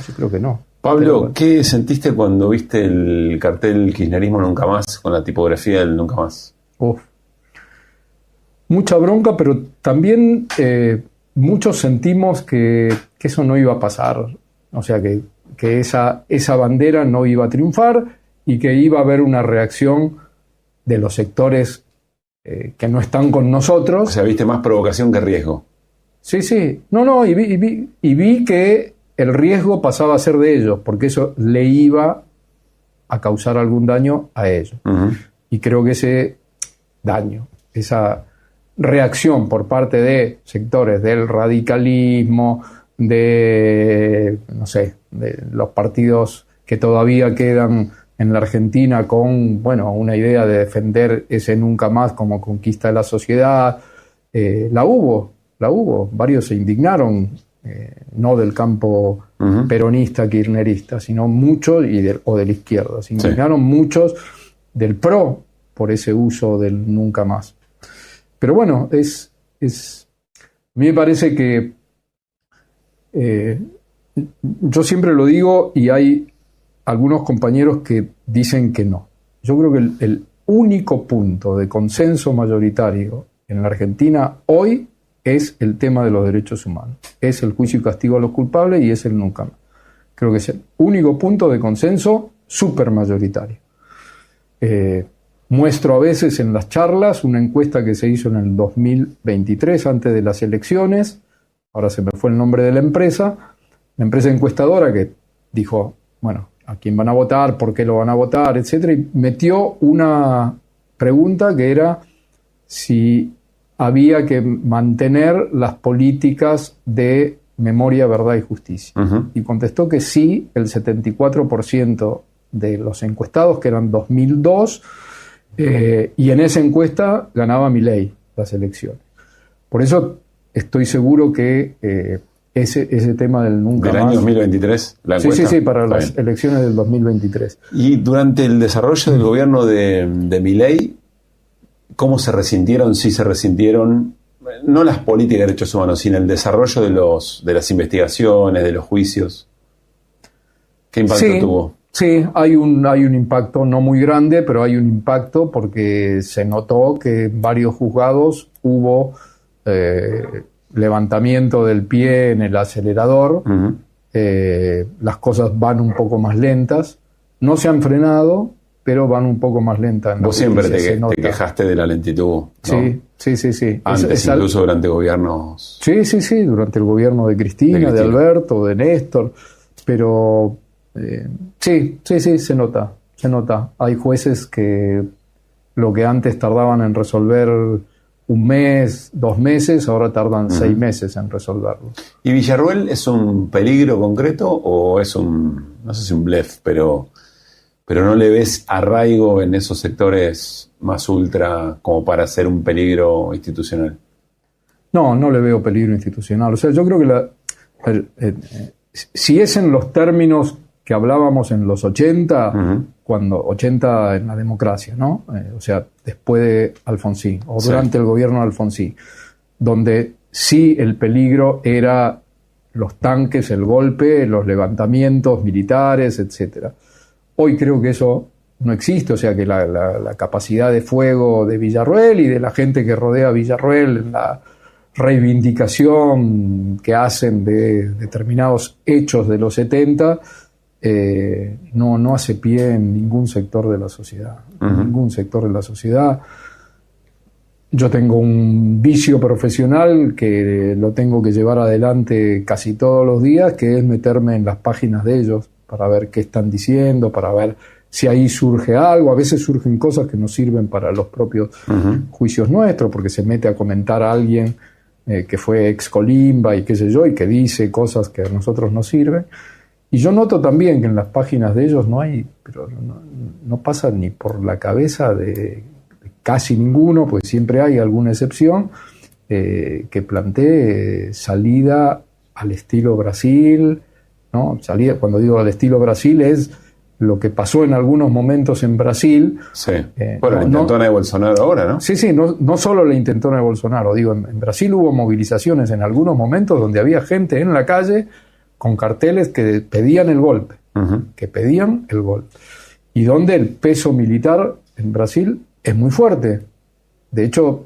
Yo creo que no. Pablo, bueno. ¿Qué sentiste cuando viste el cartel Kirchnerismo Nunca Más, con la tipografía del Nunca Más? Mucha bronca, pero también muchos sentimos que eso no iba a pasar. O sea, que esa bandera no iba a triunfar y que iba a haber una reacción de los sectores que no están con nosotros. O sea, viste más provocación que riesgo. Sí. No, y vi que el riesgo pasaba a ser de ellos, porque eso le iba a causar algún daño a ellos. Y creo que ese daño, esa reacción por parte de sectores del radicalismo, de los partidos que todavía quedan en la Argentina con, bueno, una idea de defender ese nunca más como conquista de la sociedad, la hubo, varios se indignaron, no del campo peronista, kirchnerista, sino muchos, o de la izquierda, se indignaron muchos del PRO por ese uso del nunca más. Pero bueno, a mí me parece que yo siempre lo digo y hay algunos compañeros que dicen que no. Yo creo que el único punto de consenso mayoritario en la Argentina hoy es el tema de los derechos humanos. Es el juicio y castigo a los culpables y es el nunca más. Creo que es el único punto de consenso súper mayoritario. Muestro a veces en las charlas una encuesta que se hizo en el 2023, antes de las elecciones. Ahora se me fue el nombre de la empresa encuestadora que dijo, bueno, a quién van a votar, por qué lo van a votar, etcétera, y metió una pregunta que era si había que mantener las políticas de memoria, verdad y justicia. Y contestó que sí, el 74% de los encuestados, que eran 2002, y en esa encuesta ganaba Milei las elecciones. Por eso estoy seguro que ese tema del nunca ¿Del más... año 2023? La encuesta. Sí, para las elecciones del 2023. Y durante el desarrollo del gobierno de Milei, ¿cómo se resintieron? Sí se resintieron, no las políticas de derechos humanos, sino el desarrollo de las investigaciones, de los juicios. ¿Qué impacto tuvo? Sí, hay un impacto no muy grande, pero hay un impacto porque se notó que en varios juzgados hubo levantamiento del pie en el acelerador. Las cosas van un poco más lentas. No se han frenado, pero van un poco más lentas. Vos siempre te quejaste de la lentitud, ¿no? Sí. Antes, incluso durante gobiernos... Sí, durante el gobierno de Cristina, de Alberto, de Néstor, pero sí, se nota. Hay jueces que lo que antes tardaban en resolver 1 mes, 2 meses, ahora tardan 6 meses en resolverlo. ¿Y Villarruel es un peligro concreto o es no sé si un blef, pero pero no le ves arraigo en esos sectores más ultra como para ser un peligro institucional. No le veo peligro institucional. O sea, yo creo que si es en los términos que hablábamos en los 80, cuando 80 en la democracia, ¿no? O sea, después de Alfonsín, o durante el gobierno de Alfonsín, donde sí el peligro era los tanques, el golpe, los levantamientos militares, etcétera. Hoy creo que eso no existe, o sea que la capacidad de fuego de Villarroel y de la gente que rodea a Villarroel en la reivindicación que hacen de determinados hechos de los 70 no hace pie en ningún sector de la sociedad. En ningún sector de la sociedad. Yo tengo un vicio profesional que lo tengo que llevar adelante casi todos los días, que es meterme en las páginas de ellos para ver qué están diciendo, para ver si ahí surge algo. A veces surgen cosas que no sirven para los propios juicios nuestros, porque se mete a comentar a alguien que fue ex Colimba y qué sé yo, y que dice cosas que a nosotros nos sirven. Y yo noto también que en las páginas de ellos pero no pasa ni por la cabeza de casi ninguno, pues siempre hay alguna excepción, que plantee salida al estilo Brasil, ¿no? Salida, cuando digo al estilo Brasil, es lo que pasó en algunos momentos en Brasil. Sí. Bueno, la intentona de Bolsonaro ahora, ¿no? Sí, no solo la intentona de Bolsonaro. Digo, en Brasil hubo movilizaciones en algunos momentos donde había gente en la calle con carteles que pedían el golpe, y donde el peso militar en Brasil es muy fuerte. De hecho,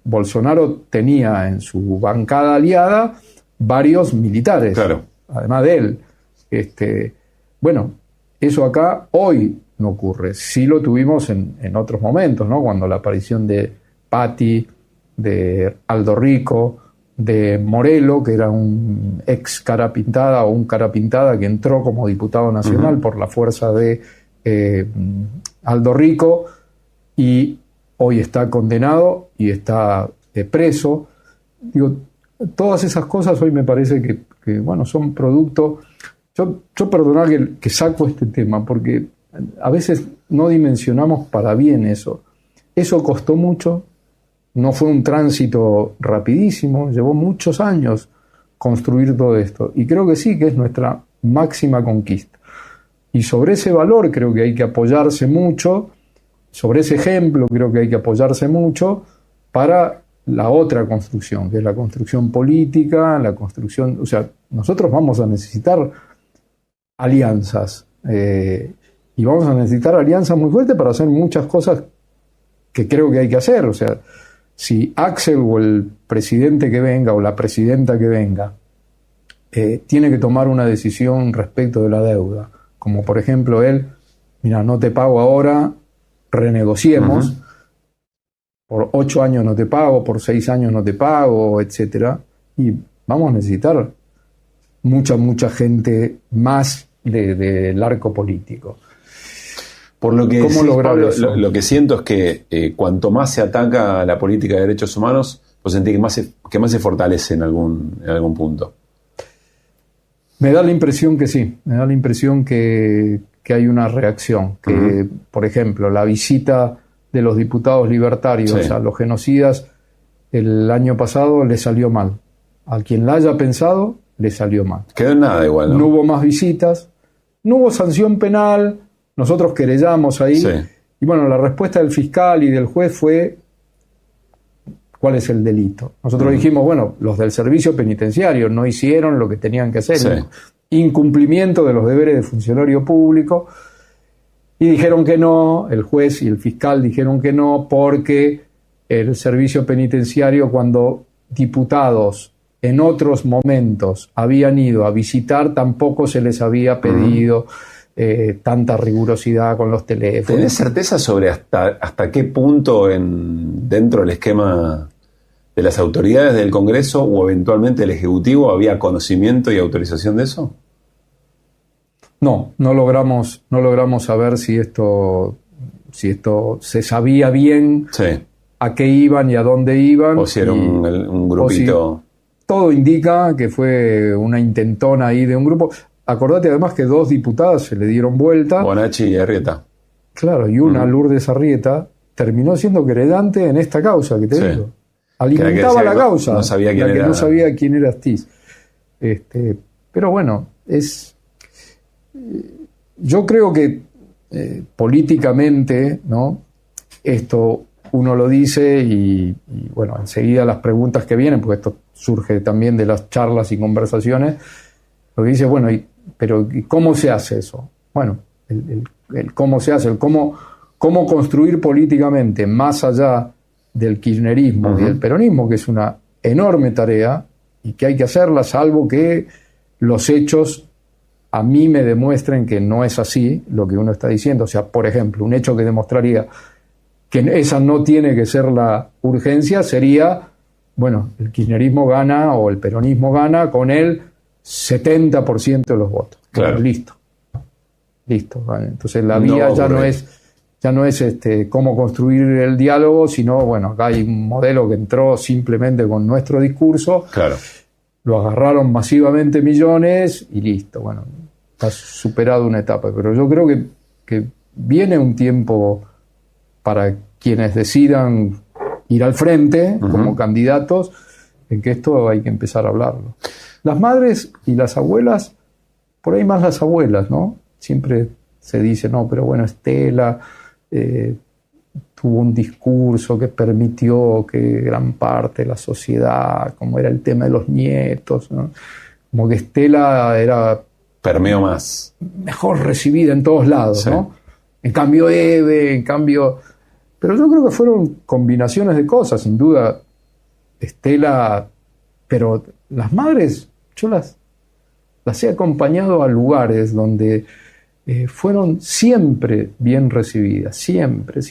Bolsonaro tenía en su bancada aliada varios militares, claro, además de él. Bueno, eso acá hoy no ocurre. Sí lo tuvimos en otros momentos, ¿no? Cuando la aparición de Patti, de Aldo Rico, de Morelo, que era un ex cara pintada o un cara pintada que entró como diputado nacional por la fuerza de Aldo Rico, y hoy está condenado y está preso. Digo, todas esas cosas hoy me parece que bueno, son producto. Yo perdoná que saco este tema, porque a veces no dimensionamos para bien eso. Eso costó mucho, no fue un tránsito rapidísimo, llevó muchos años construir todo esto. Y creo que sí, que es nuestra máxima conquista. Y sobre ese valor creo que hay que apoyarse mucho, sobre ese ejemplo creo que hay que apoyarse mucho para la otra construcción, que es la construcción política, la construcción. O sea, nosotros vamos a necesitar alianzas, y vamos a necesitar alianzas muy fuertes para hacer muchas cosas que creo que hay que hacer. O sea, si Axel o el presidente que venga o la presidenta que venga tiene que tomar una decisión respecto de la deuda, como por ejemplo mira, no te pago ahora, renegociemos, por 8 años no te pago, por 6 años no te pago, etcétera, y vamos a necesitar mucha gente más del arco político. Por lo que ¿Cómo lograr Pablo, eso? lo que siento es que cuanto más se ataca a la política de derechos humanos, pues sentí que más se fortalece en algún punto. Me da la impresión que sí, me da la impresión que hay una reacción, que por ejemplo la visita de los diputados libertarios a los genocidas el año pasado le salió mal. A quien la haya pensado, le salió mal. Quedó en nada igual, ¿no? No hubo más visitas, no hubo sanción penal, nosotros querellamos ahí, y bueno, la respuesta del fiscal y del juez fue: ¿cuál es el delito? Nosotros dijimos, bueno, los del servicio penitenciario no hicieron lo que tenían que hacer, incumplimiento de los deberes de funcionario público, y dijeron que no, el juez y el fiscal dijeron que no, porque el servicio penitenciario, cuando diputados en otros momentos habían ido a visitar, tampoco se les había pedido tanta rigurosidad con los teléfonos. ¿Tenés certeza sobre hasta qué punto dentro del esquema de las autoridades del Congreso o eventualmente del Ejecutivo había conocimiento y autorización de eso? No logramos saber si esto se sabía bien a qué iban y a dónde iban. O si era un grupito. Todo indica que fue una intentona ahí de un grupo. acordate además que 2 diputadas se le dieron vuelta. Bonacci y Arrieta. Claro, y una, Lourdes Arrieta, terminó siendo queredante en esta causa que te digo. Alimentaba la causa, no sabía quién la que era. no sabía quién era Astiz. Pero bueno, yo creo que políticamente, ¿no? Esto uno lo dice y bueno, enseguida las preguntas que vienen, porque esto surge también de las charlas y conversaciones, lo que dice, bueno, pero ¿cómo se hace eso? Bueno, el cómo se hace, el cómo construir políticamente más allá del kirchnerismo y del peronismo, que es una enorme tarea y que hay que hacerla, salvo que los hechos a mí me demuestren que no es así lo que uno está diciendo. O sea, por ejemplo, un hecho que demostraría que esa no tiene que ser la urgencia sería, bueno, el kirchnerismo gana o el peronismo gana con el 70% de los votos. Claro. Bueno, listo. Vale. Entonces la vía ya no es cómo construir el diálogo, sino, bueno, acá hay un modelo que entró simplemente con nuestro discurso. Claro. Lo agarraron masivamente millones y listo. Bueno, está superado una etapa. Pero yo creo que viene un tiempo para quienes decidan ir al frente como candidatos, en que esto hay que empezar a hablarlo. Las madres y las abuelas, por ahí más las abuelas, ¿no? Siempre se dice, no, pero bueno, Estela tuvo un discurso que permitió que gran parte de la sociedad, como era el tema de los nietos, ¿no? Como que Estela era... Permeó más. Mejor recibida en todos lados, sí. ¿no? En cambio Eve, Pero yo creo que fueron combinaciones de cosas, sin duda. Estela... Pero las madres, yo las he acompañado a lugares donde fueron siempre bien recibidas, siempre.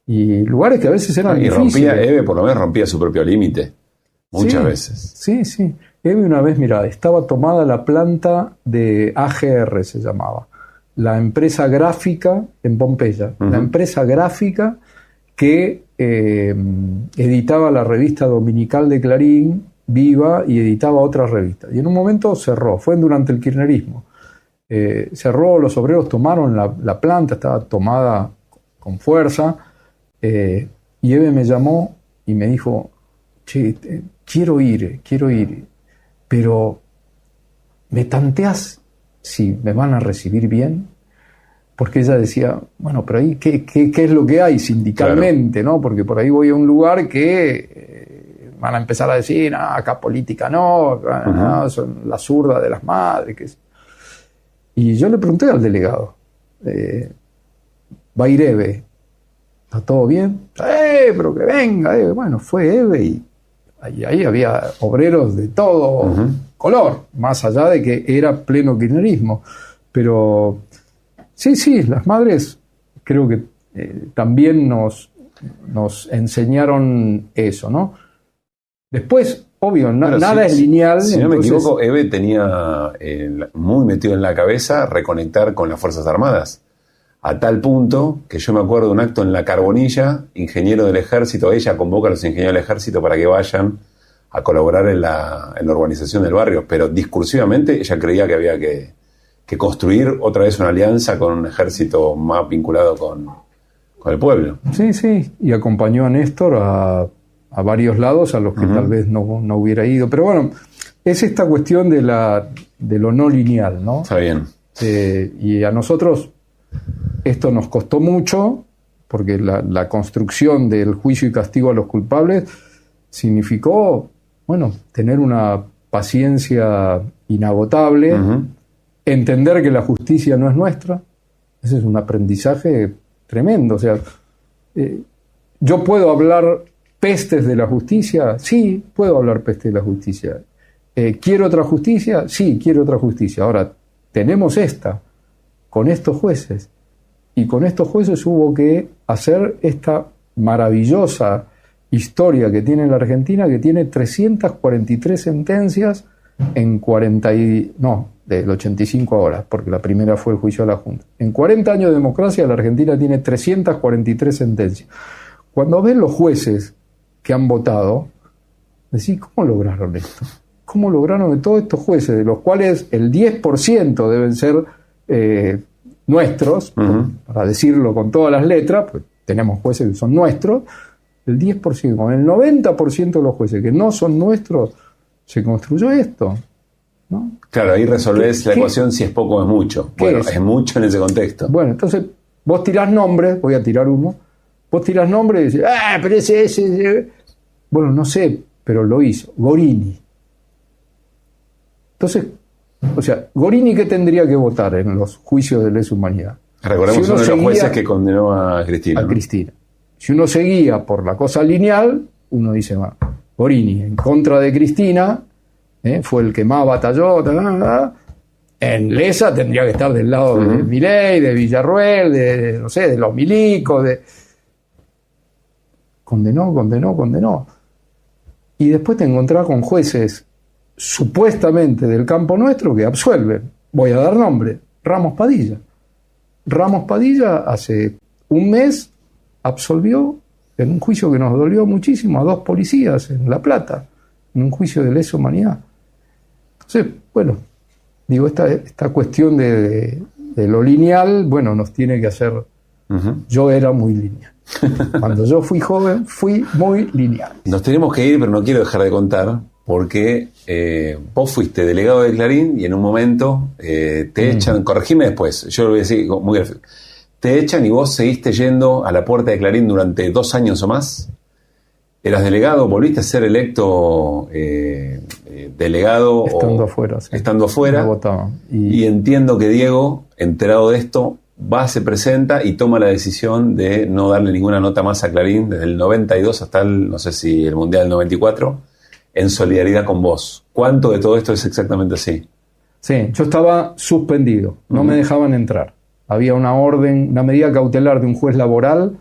Y lugares que a veces eran difíciles. Eve por lo menos rompía su propio límite, muchas veces. Sí. Eve una vez, mira, estaba tomada la planta de AGR, se llamaba, la empresa gráfica en Pompeya, la empresa gráfica que editaba la revista dominical de Clarín, Viva, y editaba otras revistas. Y en un momento cerró, fue durante el kirchnerismo. Cerró, los obreros tomaron la planta, estaba tomada con fuerza, y Eve me llamó y me dijo, che, quiero ir, pero ¿me tanteás si me van a recibir bien? Porque ella decía, bueno, pero ahí, ¿qué es lo que hay sindicalmente? Claro. ¿No? Porque por ahí voy a un lugar que van a empezar a decir, acá política no, son la zurda de las madres. Y yo le pregunté al delegado, ¿va a ir Eve? ¿Está todo bien? Pero que venga Eve. Bueno, fue Eve y ahí había obreros de todo color, más allá de que era pleno kirchnerismo. Pero sí, las madres creo que también nos enseñaron eso, ¿no? Después, obvio, nada es lineal. Si no me equivoco, Eve tenía muy metido en la cabeza reconectar con las Fuerzas Armadas. A tal punto que yo me acuerdo de un acto en La Carbonilla, ingeniero del ejército, ella convoca a los ingenieros del ejército para que vayan a colaborar en la urbanización del barrio, pero discursivamente ella creía que había que construir otra vez una alianza con un ejército más vinculado con el pueblo. Sí, y acompañó a Néstor a varios lados a los que tal vez no hubiera ido. Pero bueno, es esta cuestión de lo no lineal, ¿no? Está bien. Y a nosotros esto nos costó mucho, porque la construcción del juicio y castigo a los culpables significó, bueno, tener una paciencia inagotable, entender que la justicia no es nuestra. Ese es un aprendizaje tremendo. O sea, yo puedo hablar pestes de la justicia, sí, puedo hablar pestes de la justicia. ¿Quiero otra justicia? Sí, quiero otra justicia. Ahora, tenemos esta, con estos jueces, y con estos jueces hubo que hacer esta maravillosa historia que tiene la Argentina, que tiene 343 sentencias en del 85 horas, porque la primera fue el juicio a la Junta. En 40 años de democracia, la Argentina tiene 343 sentencias. Cuando ves los jueces que han votado, decís, ¿cómo lograron esto? ¿cómo lograron que todos estos jueces, de los cuales el 10% deben ser nuestros, para decirlo con todas las letras, pues tenemos jueces que son nuestros, el 10%, con el 90% de los jueces que no son nuestros, se construyó esto, ¿no? Claro, ahí resolvés la ecuación si es poco o es mucho. Bueno, es mucho en ese contexto. Bueno, entonces vos tirás nombres, voy a tirar uno, vos tirás nombres y decís, pero ese. Bueno, no sé, pero lo hizo, Gorini. Entonces, o sea, Gorini, ¿qué tendría que votar en los juicios de lesa humanidad? Recordemos uno de los jueces que condenó a Cristina. A Cristina. Si uno seguía por la cosa lineal, uno dice, bueno, Gorini en contra de Cristina, fue el que más batalló, en lesa tendría que estar del lado de Milei, de Villarruel, de no sé, de los milicos, condenó. Y después te encontrás con jueces supuestamente del campo nuestro que absuelven. Voy a dar nombre, Ramos Padilla. Ramos Padilla hace un mes absolvió en un juicio que nos dolió muchísimo a 2 policías en La Plata, en un juicio de lesa humanidad. Entonces, bueno, digo, esta cuestión de lo lineal, bueno, nos tiene que hacer... Yo era muy lineal. Cuando yo fui joven, fui muy lineal. Nos tenemos que ir, pero no quiero dejar de contar, porque vos fuiste delegado de Clarín y en un momento te echan, corregime después, yo lo voy a decir muy gráfico, te echan y vos seguiste yendo a la puerta de Clarín durante 2 años o más. Eras delegado, volviste a ser electo delegado estando afuera. Y entiendo que Diego, enterado de esto, se presenta y toma la decisión de no darle ninguna nota más a Clarín desde el 92 hasta no sé si el Mundial del 94, en solidaridad con vos. ¿Cuánto de todo esto es exactamente así? Sí, yo estaba suspendido, no me dejaban entrar. Había una orden, una medida cautelar de un juez laboral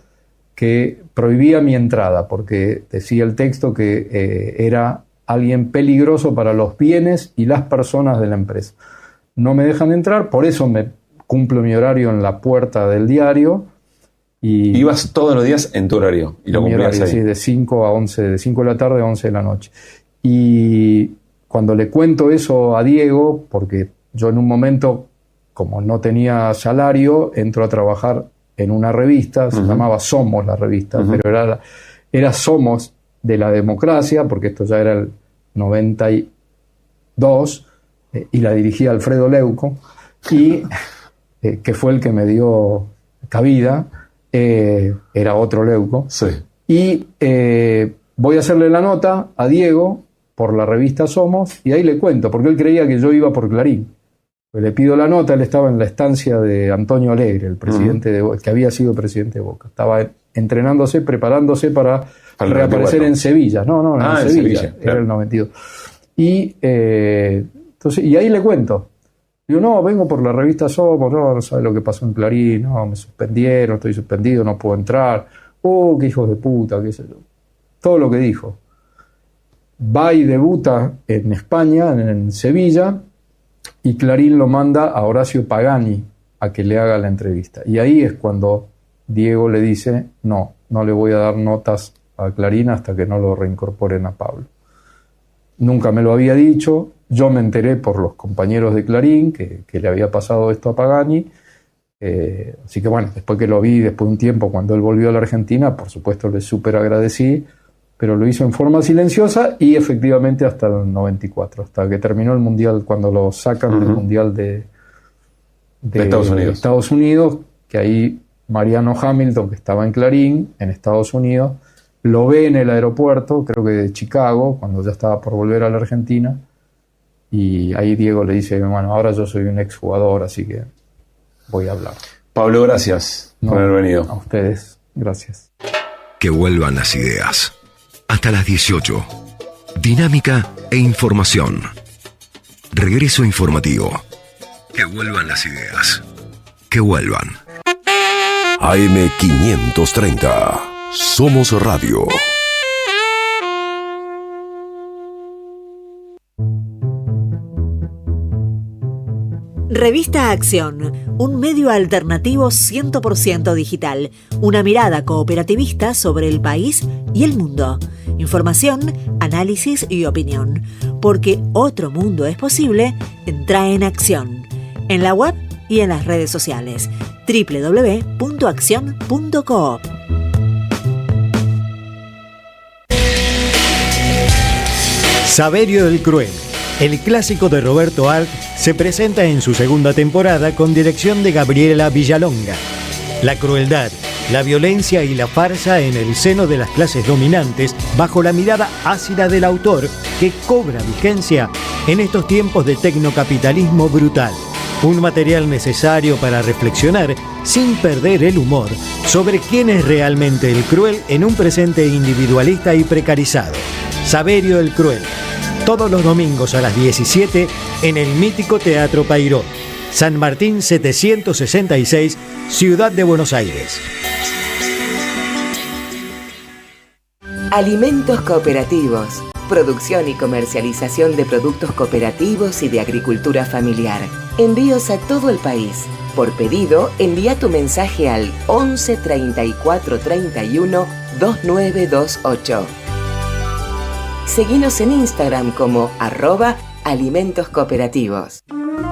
que prohibía mi entrada, porque decía el texto que era alguien peligroso para los bienes y las personas de la empresa. No me dejan entrar, por eso me cumplo mi horario en la puerta del diario. Y ibas todos los días en tu horario y lo cumplías ahí. Sí, de 5 a 11, de 5 de la tarde a 11 de la noche. Y cuando le cuento eso a Diego, porque yo en un momento, como no tenía salario, entro a trabajar en una revista, se llamaba Somos la revista, pero era Somos de la Democracia, porque esto ya era el 92, y la dirigía Alfredo Leuco, y que fue el que me dio cabida, era otro Leuco. Sí. Y voy a hacerle la nota a Diego por la revista Somos, y ahí le cuento, porque él creía que yo iba por Clarín. Le pido la nota, él estaba en la estancia de Antonio Alegre, el presidente de Boca, que había sido presidente de Boca. Estaba entrenándose, preparándose para reaparecer en Sevilla. No, en Sevilla, era el 92. Y entonces, y ahí le cuento. Digo, no, vengo por la revista Somos, no sabe lo que pasó en Clarín, no, me suspendieron, estoy suspendido, no puedo entrar. Qué hijos de puta, qué sé yo. Todo lo que dijo. Va y debuta en España, en Sevilla, y Clarín lo manda a Horacio Pagani a que le haga la entrevista. Y ahí es cuando Diego le dice, no le voy a dar notas a Clarín hasta que no lo reincorporen a Pablo. Nunca me lo había dicho, yo me enteré por los compañeros de Clarín que le había pasado esto a Pagani, así que bueno, después que lo vi, después de un tiempo, cuando él volvió a la Argentina, por supuesto le súper agradecí, pero lo hizo en forma silenciosa y efectivamente hasta el 94, hasta que terminó el Mundial, cuando lo sacan del Mundial de Estados Unidos, que ahí Mariano Hamilton, que estaba en Clarín, en Estados Unidos, lo ve en el aeropuerto, creo que de Chicago, cuando ya estaba por volver a la Argentina, y ahí Diego le dice, bueno, ahora yo soy un exjugador, así que voy a hablar. Pablo, gracias por haber venido. A ustedes, gracias. Que vuelvan las ideas. Hasta las 18. Dinámica e información. Regreso informativo. Que vuelvan las ideas. Que vuelvan. AM530. Somos Radio. Revista Acción, un medio alternativo 100% digital, una mirada cooperativista sobre el país y el mundo. Información, análisis y opinión. Porque otro mundo es posible, entra en Acción. En la web y en las redes sociales. www.accion.coop. Saverio el Cruel, el clásico de Roberto Arlt, se presenta en su segunda temporada con dirección de Gabriela Villalonga. La crueldad, la violencia y la farsa en el seno de las clases dominantes bajo la mirada ácida del autor que cobra vigencia en estos tiempos de tecnocapitalismo brutal. Un material necesario para reflexionar sin perder el humor sobre quién es realmente el cruel en un presente individualista y precarizado. Saverio el Cruel, todos los domingos a las 17 en el mítico Teatro Payró, San Martín 766, Ciudad de Buenos Aires. Alimentos cooperativos. Producción y comercialización de productos cooperativos y de agricultura familiar. Envíos a todo el país. Por pedido, envía tu mensaje al 11 34 31 2928. Seguinos en Instagram como @alimentoscooperativos.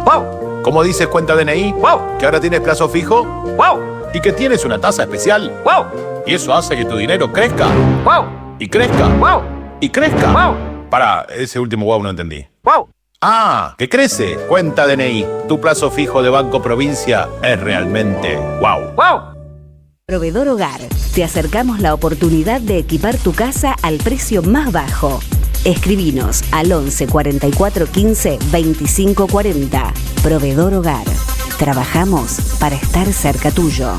¡Wow! ¿Cómo dices cuenta DNI? ¡Wow! ¿Que ahora tienes plazo fijo? ¡Wow! ¿Y que tienes una tasa especial? ¡Wow! Y eso hace que tu dinero crezca. ¡Wow! Y crezca. ¡Wow! Y crezca. ¡Wow! Pará, ese último wow no entendí. ¡Wow! ¡Ah! ¡Que crece! Cuenta DNI. Tu plazo fijo de Banco Provincia es realmente wow. ¡Wow! Proveedor Hogar. Te acercamos la oportunidad de equipar tu casa al precio más bajo. Escribinos al 11 44 15 25 40. Proveedor Hogar. Trabajamos para estar cerca tuyo.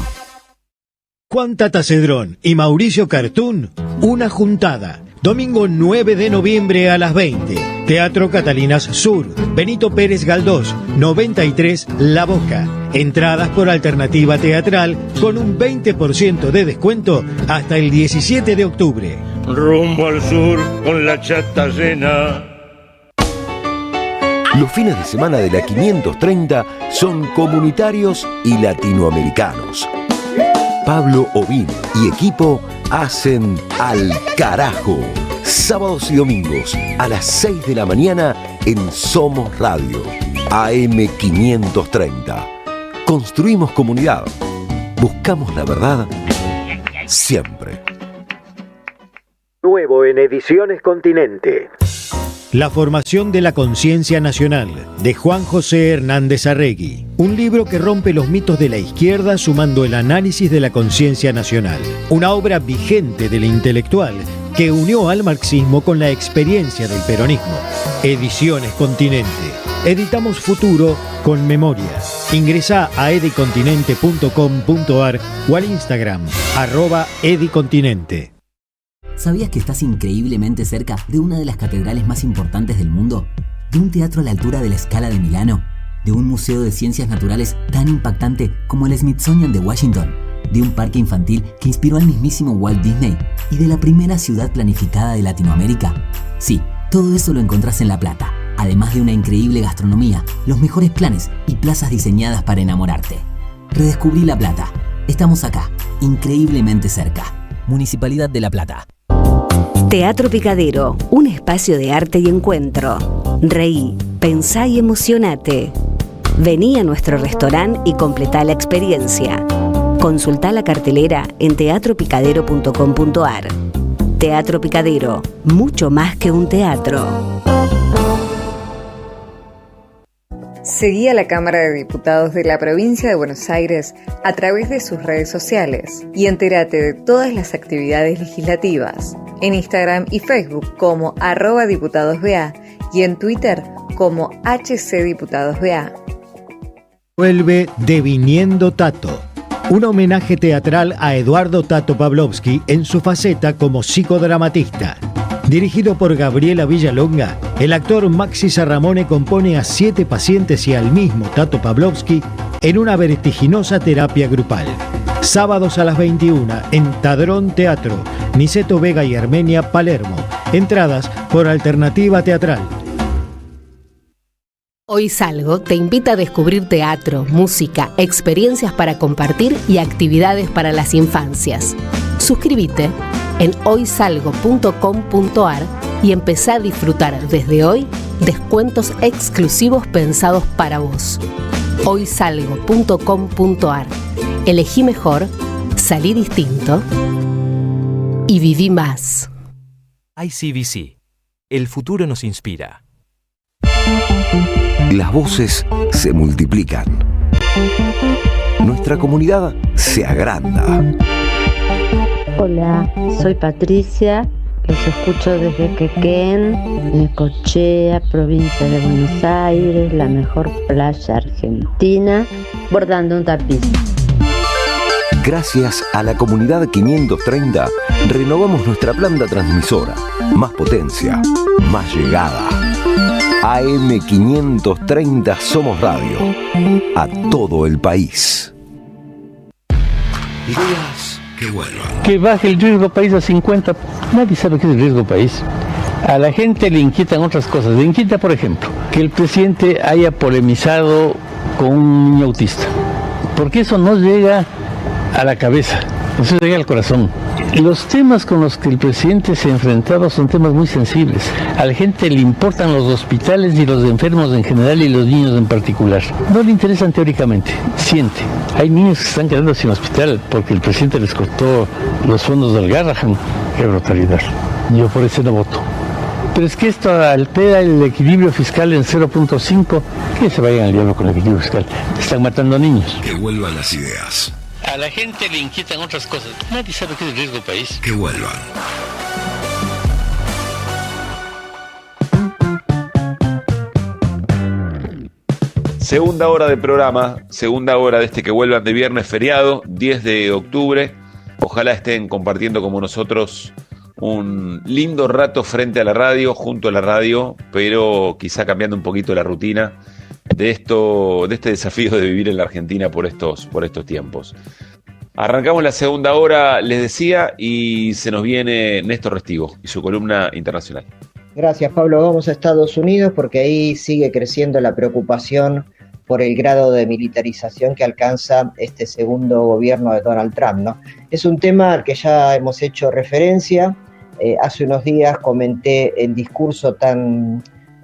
Juan Tata Cedrón y Mauricio Cartún, una juntada. Domingo 9 de noviembre a las 20. Teatro Catalinas Sur, Benito Pérez Galdós, 93 La Boca. Entradas por alternativa teatral con un 20% de descuento hasta el 17 de octubre. Rumbo al sur con la chata llena. Los fines de semana de la 530 son comunitarios y latinoamericanos. Pablo Ovín y equipo hacen Al Carajo. Sábados y domingos a las 6 de la mañana en Somos Radio. AM 530. Construimos comunidad. Buscamos la verdad siempre. Nuevo en Ediciones Continente. La formación de la conciencia nacional, de Juan José Hernández Arregui. Un libro que rompe los mitos de la izquierda sumando el análisis de la conciencia nacional. Una obra vigente del intelectual que unió al marxismo con la experiencia del peronismo. Ediciones Continente. Editamos futuro con memoria. Ingresá a edicontinente.com.ar o al Instagram @edicontinente. ¿Sabías que estás increíblemente cerca de una de las catedrales más importantes del mundo? ¿De un teatro a la altura de la Scala de Milano? ¿De un museo de ciencias naturales tan impactante como el Smithsonian de Washington? ¿De un parque infantil que inspiró al mismísimo Walt Disney? ¿Y de la primera ciudad planificada de Latinoamérica? Sí, todo eso lo encontrás en La Plata, además de una increíble gastronomía, los mejores planes y plazas diseñadas para enamorarte. Redescubrí La Plata. Estamos acá, increíblemente cerca. Municipalidad de La Plata. Teatro Picadero, un espacio de arte y encuentro. Reí, pensá y emocionate. Vení a nuestro restaurante y completá la experiencia. Consultá la cartelera en teatropicadero.com.ar. Teatro Picadero, mucho más que un teatro. Seguí a la Cámara de Diputados de la Provincia de Buenos Aires a través de sus redes sociales y entérate de todas las actividades legislativas en Instagram y Facebook como @diputadosBA y en Twitter como HCDiputadosBA. Vuelve Deviniendo Tato, un homenaje teatral a Eduardo Tato Pavlovsky en su faceta como psicodramatista. Dirigido por Gabriela Villalonga, el actor Maxi Sarramone compone a 7 pacientes y al mismo Tato Pavlovsky en una vertiginosa terapia grupal. Sábados a las 21 en Tadrón Teatro, Niceto Vega y Armenia, Palermo. Entradas por Alternativa Teatral. Hoy Salgo te invita a descubrir teatro, música, experiencias para compartir y actividades para las infancias. Suscríbete en hoysalgo.com.ar y empezá a disfrutar desde hoy descuentos exclusivos pensados para vos. hoysalgo.com.ar. Elegí mejor, salí distinto y viví más. ICBC. El futuro nos inspira. Las voces se multiplican. Nuestra comunidad se agranda. Hola, soy Patricia, los escucho desde Quequén, Necochea, provincia de Buenos Aires, la mejor playa argentina, bordando un tapiz. Gracias a la comunidad 530, renovamos nuestra planta transmisora. Más potencia, más llegada. AM530 Somos Radio. A todo el país. Ideas que vuelvan. Que baje el riesgo país a 50. Nadie sabe qué es el riesgo país. A la gente le inquietan otras cosas. Le inquieta, por ejemplo, que el presidente haya polemizado con un niño autista. Porque eso no llega a la cabeza, eso llega al corazón. Los temas con los que el presidente se ha enfrentado son temas muy sensibles. A la gente le importan los hospitales y los enfermos en general y los niños en particular. No le interesan teóricamente, siente. Hay niños que están quedando sin hospital porque el presidente les cortó los fondos del Garrahan. Qué brutalidad. Yo por ese no voto. Pero es que esto altera el equilibrio fiscal en 0.5. Que se vayan al diablo con el equilibrio fiscal. Están matando a niños. Que vuelvan las ideas. A la gente le inquietan otras cosas. Nadie sabe qué es el riesgo país. Que vuelvan. Segunda hora de programa, segunda hora de este que vuelvan de viernes feriado, 10 de octubre. Ojalá estén compartiendo como nosotros un lindo rato frente a la radio, junto a la radio, pero quizá cambiando un poquito la rutina de este desafío de vivir en la Argentina por estos tiempos. Arrancamos la segunda hora, les decía, y se nos viene Néstor Restivo y su columna internacional. Gracias, Pablo. Vamos a Estados Unidos porque ahí sigue creciendo la preocupación por el grado de militarización que alcanza este segundo gobierno de Donald Trump, ¿no? Es un tema al que ya hemos hecho referencia. Hace unos días comenté el discurso tan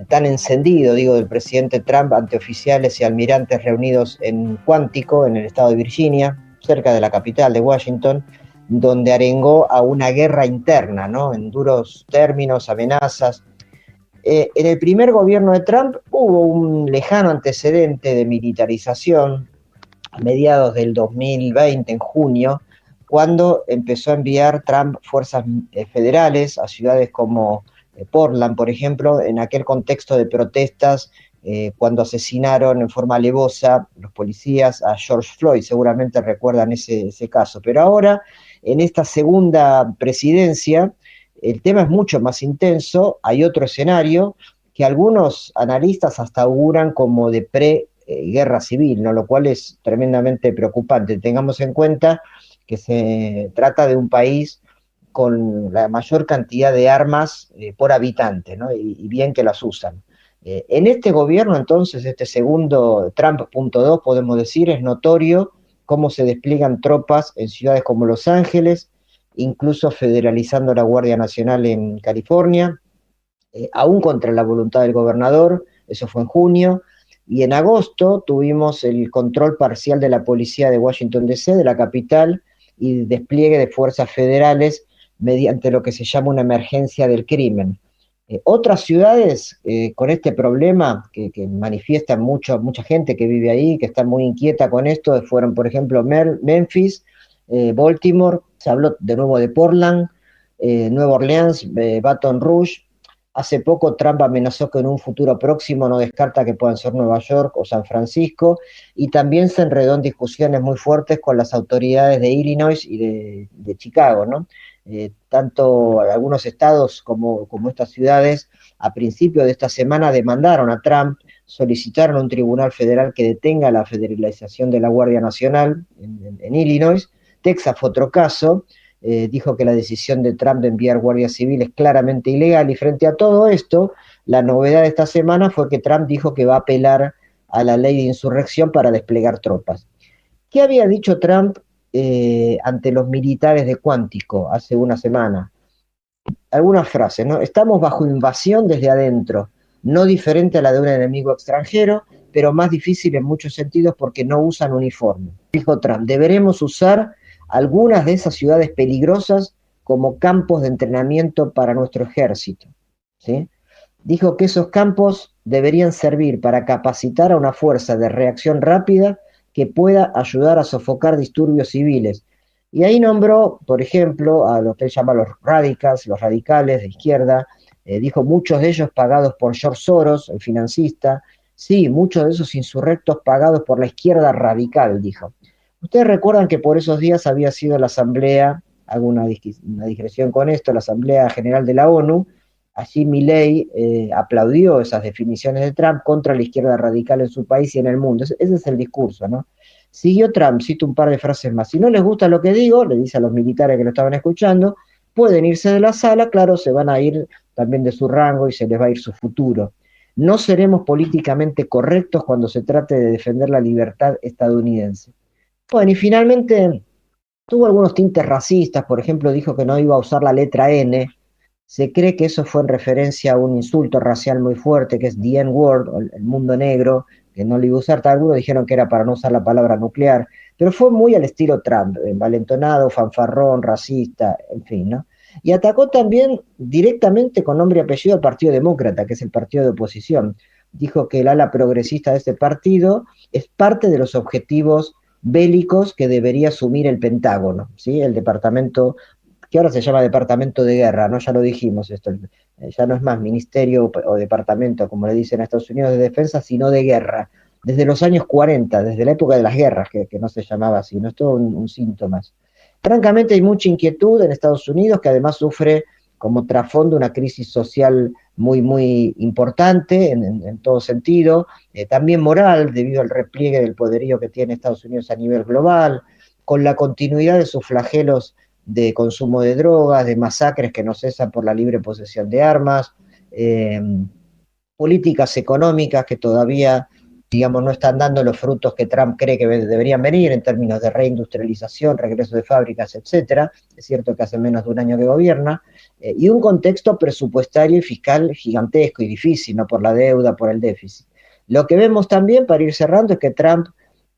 encendido, del presidente Trump ante oficiales y almirantes reunidos en Quantico, en el estado de Virginia, cerca de la capital de Washington, donde arengó a una guerra interna, ¿no? En duros términos, amenazas. En el primer gobierno de Trump hubo un lejano antecedente de militarización a mediados del 2020, en junio, cuando empezó a enviar Trump fuerzas federales a ciudades como Portland, por ejemplo, en aquel contexto de protestas, cuando asesinaron en forma alevosa los policías a George Floyd. Seguramente recuerdan ese caso. Pero ahora, en esta segunda presidencia, el tema es mucho más intenso. Hay otro escenario que algunos analistas hasta auguran como de pre-guerra civil, ¿no? Lo cual es tremendamente preocupante. Tengamos en cuenta que se trata de un país con la mayor cantidad de armas por habitante, ¿no? Y bien que las usan. En este gobierno, entonces, este segundo Trump.2, podemos decir, es notorio cómo se despliegan tropas en ciudades como Los Ángeles, incluso federalizando la Guardia Nacional en California, aún contra la voluntad del gobernador. Eso fue en junio, y en agosto tuvimos el control parcial de la policía de Washington D.C., de la capital, y despliegue de fuerzas federales mediante lo que se llama una emergencia del crimen. Otras ciudades con este problema, que manifiestan mucha gente que vive ahí, que está muy inquieta con esto, fueron, por ejemplo, Memphis, Baltimore, se habló de nuevo de Portland, Nueva Orleans, Baton Rouge. Hace poco Trump amenazó que en un futuro próximo no descarta que puedan ser Nueva York o San Francisco, y también se enredó en discusiones muy fuertes con las autoridades de Illinois y de Chicago, ¿no? Tanto algunos estados como estas ciudades a principios de esta semana demandaron a Trump, solicitaron a un tribunal federal que detenga la federalización de la Guardia Nacional en Illinois. Texas fue otro caso, dijo que la decisión de Trump de enviar guardia civil es claramente ilegal, y frente a todo esto, la novedad de esta semana fue que Trump dijo que va a apelar a la ley de insurrección para desplegar tropas. ¿Qué había dicho Trump ante los militares de Cuántico hace una semana? Algunas frases, ¿no? Estamos bajo invasión desde adentro, no diferente a la de un enemigo extranjero, pero más difícil en muchos sentidos porque no usan uniforme. Dijo Trump, deberemos usar algunas de esas ciudades peligrosas como campos de entrenamiento para nuestro ejército, ¿sí? Dijo que esos campos deberían servir para capacitar a una fuerza de reacción rápida que pueda ayudar a sofocar disturbios civiles. Y ahí nombró, por ejemplo, a lo que él llama los radicals, los radicales de izquierda. Dijo muchos de ellos pagados por George Soros, el financista. Sí, muchos de esos insurrectos pagados por la izquierda radical, dijo. Ustedes recuerdan que por esos días había sido la asamblea, hago una digresión con esto, la Asamblea General de la ONU. Allí Milei aplaudió esas definiciones de Trump contra la izquierda radical en su país y en el mundo. Ese es el discurso, ¿no? Siguió Trump, cito un par de frases más. Si no les gusta lo que digo, le dice a los militares que lo estaban escuchando, pueden irse de la sala, claro, se van a ir también de su rango y se les va a ir su futuro. No seremos políticamente correctos cuando se trate de defender la libertad estadounidense. Bueno, y finalmente tuvo algunos tintes racistas, por ejemplo, dijo que no iba a usar la letra N. Se cree que eso fue en referencia a un insulto racial muy fuerte, que es the N-word, el mundo negro, que no lo iba a usar. Algunos dijeron que era para no usar la palabra nuclear, pero fue muy al estilo Trump, envalentonado, fanfarrón, racista, en fin, ¿no? Y atacó también directamente con nombre y apellido al Partido Demócrata, que es el partido de oposición. Dijo que el ala progresista de este partido es parte de los objetivos bélicos que debería asumir el Pentágono, ¿sí? El departamento que ahora se llama Departamento de Guerra, ¿no? Ya lo dijimos esto, ya no es más ministerio o departamento, como le dicen a Estados Unidos, de defensa, sino de guerra. Desde los años 40, desde la época de las guerras, que no se llamaba así, no es todo un síntoma. Francamente hay mucha inquietud en Estados Unidos, que además sufre como trasfondo una crisis social muy, muy importante en todo sentido, también moral, debido al repliegue del poderío que tiene Estados Unidos a nivel global, con la continuidad de sus flagelos de consumo de drogas, de masacres que no cesan por la libre posesión de armas, políticas económicas que todavía, digamos, no están dando los frutos que Trump cree que deberían venir en términos de reindustrialización, regreso de fábricas, etcétera. Es cierto que hace menos de un año que gobierna, y un contexto presupuestario y fiscal gigantesco y difícil, ¿no? Por la deuda, por el déficit. Lo que vemos también, para ir cerrando, es que Trump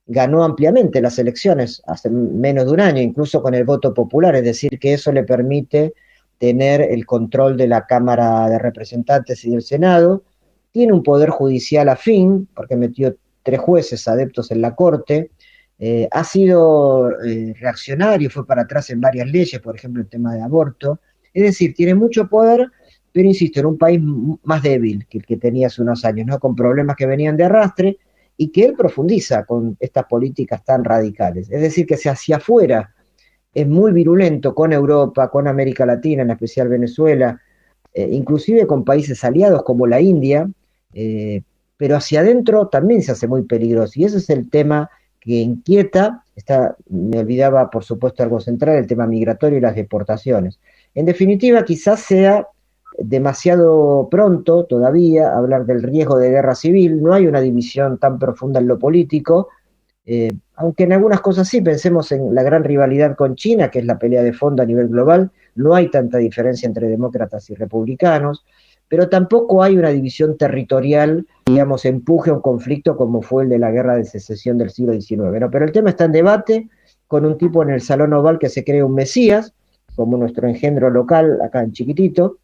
ganó ampliamente las elecciones hace menos de un año, incluso con el voto popular, es decir, que eso le permite tener el control de la Cámara de Representantes y del Senado. Tiene un poder judicial afín, porque metió 3 jueces adeptos en la Corte. Ha sido reaccionario, fue para atrás en varias leyes, por ejemplo el tema de aborto. Es decir, tiene mucho poder, pero insisto, en un país más débil que el que tenía hace unos años, ¿no? Con problemas que venían de arrastre, y que él profundiza con estas políticas tan radicales. Es decir, que hacia afuera es muy virulento con Europa, con América Latina, en especial Venezuela, inclusive con países aliados como la India, pero hacia adentro también se hace muy peligroso. Y ese es el tema que inquieta. Me olvidaba, por supuesto, algo central, el tema migratorio y las deportaciones. En definitiva, quizás sea demasiado pronto todavía hablar del riesgo de guerra civil. No hay una división tan profunda en lo político, aunque en algunas cosas sí. Pensemos en la gran rivalidad con China, que es la pelea de fondo a nivel global. No hay tanta diferencia entre demócratas y republicanos, pero tampoco hay una división territorial, digamos, empuje a un conflicto como fue el de la guerra de secesión del siglo XIX, ¿no? Pero el tema está en debate, con un tipo en el Salón Oval que se cree un mesías, como nuestro engendro local acá en Chiquitito,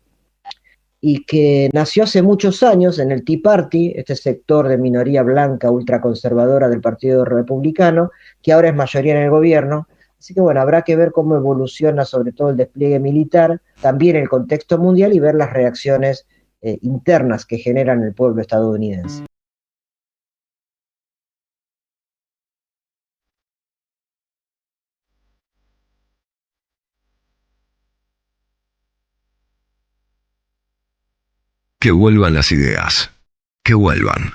y que nació hace muchos años en el Tea Party, este sector de minoría blanca ultraconservadora del Partido Republicano, que ahora es mayoría en el gobierno. Así que bueno, habrá que ver cómo evoluciona sobre todo el despliegue militar, también el contexto mundial, y ver las reacciones internas que generan el pueblo estadounidense. Que vuelvan las ideas. Que vuelvan.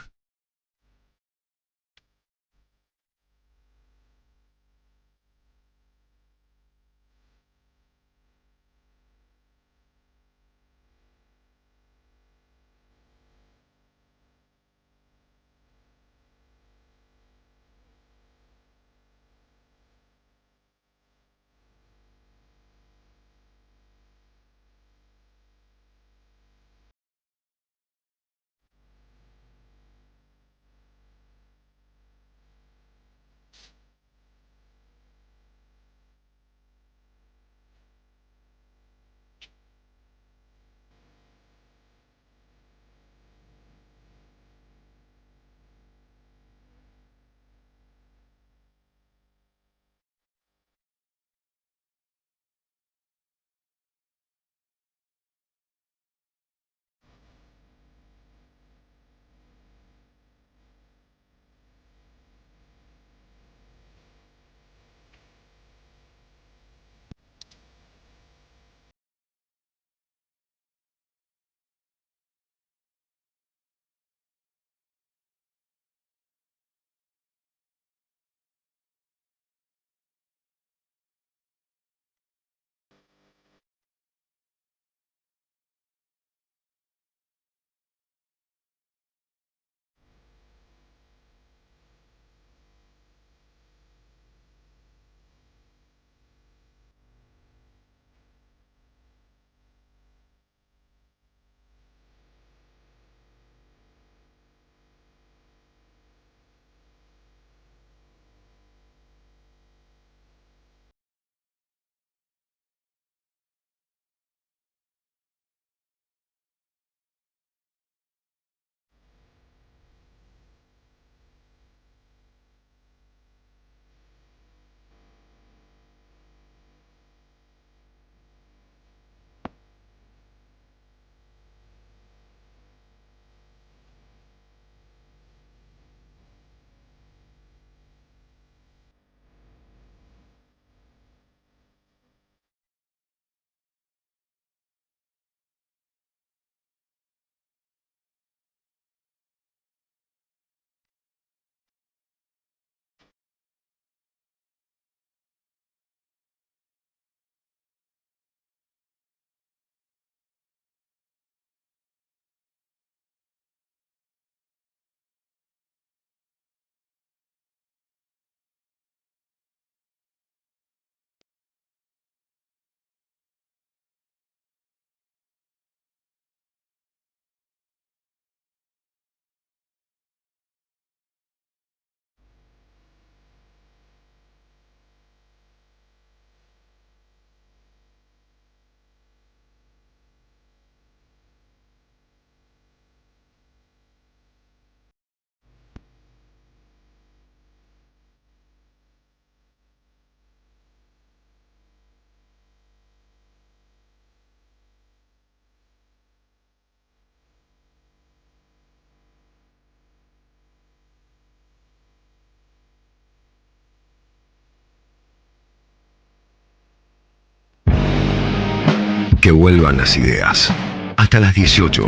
Que vuelvan las ideas. Hasta las 18.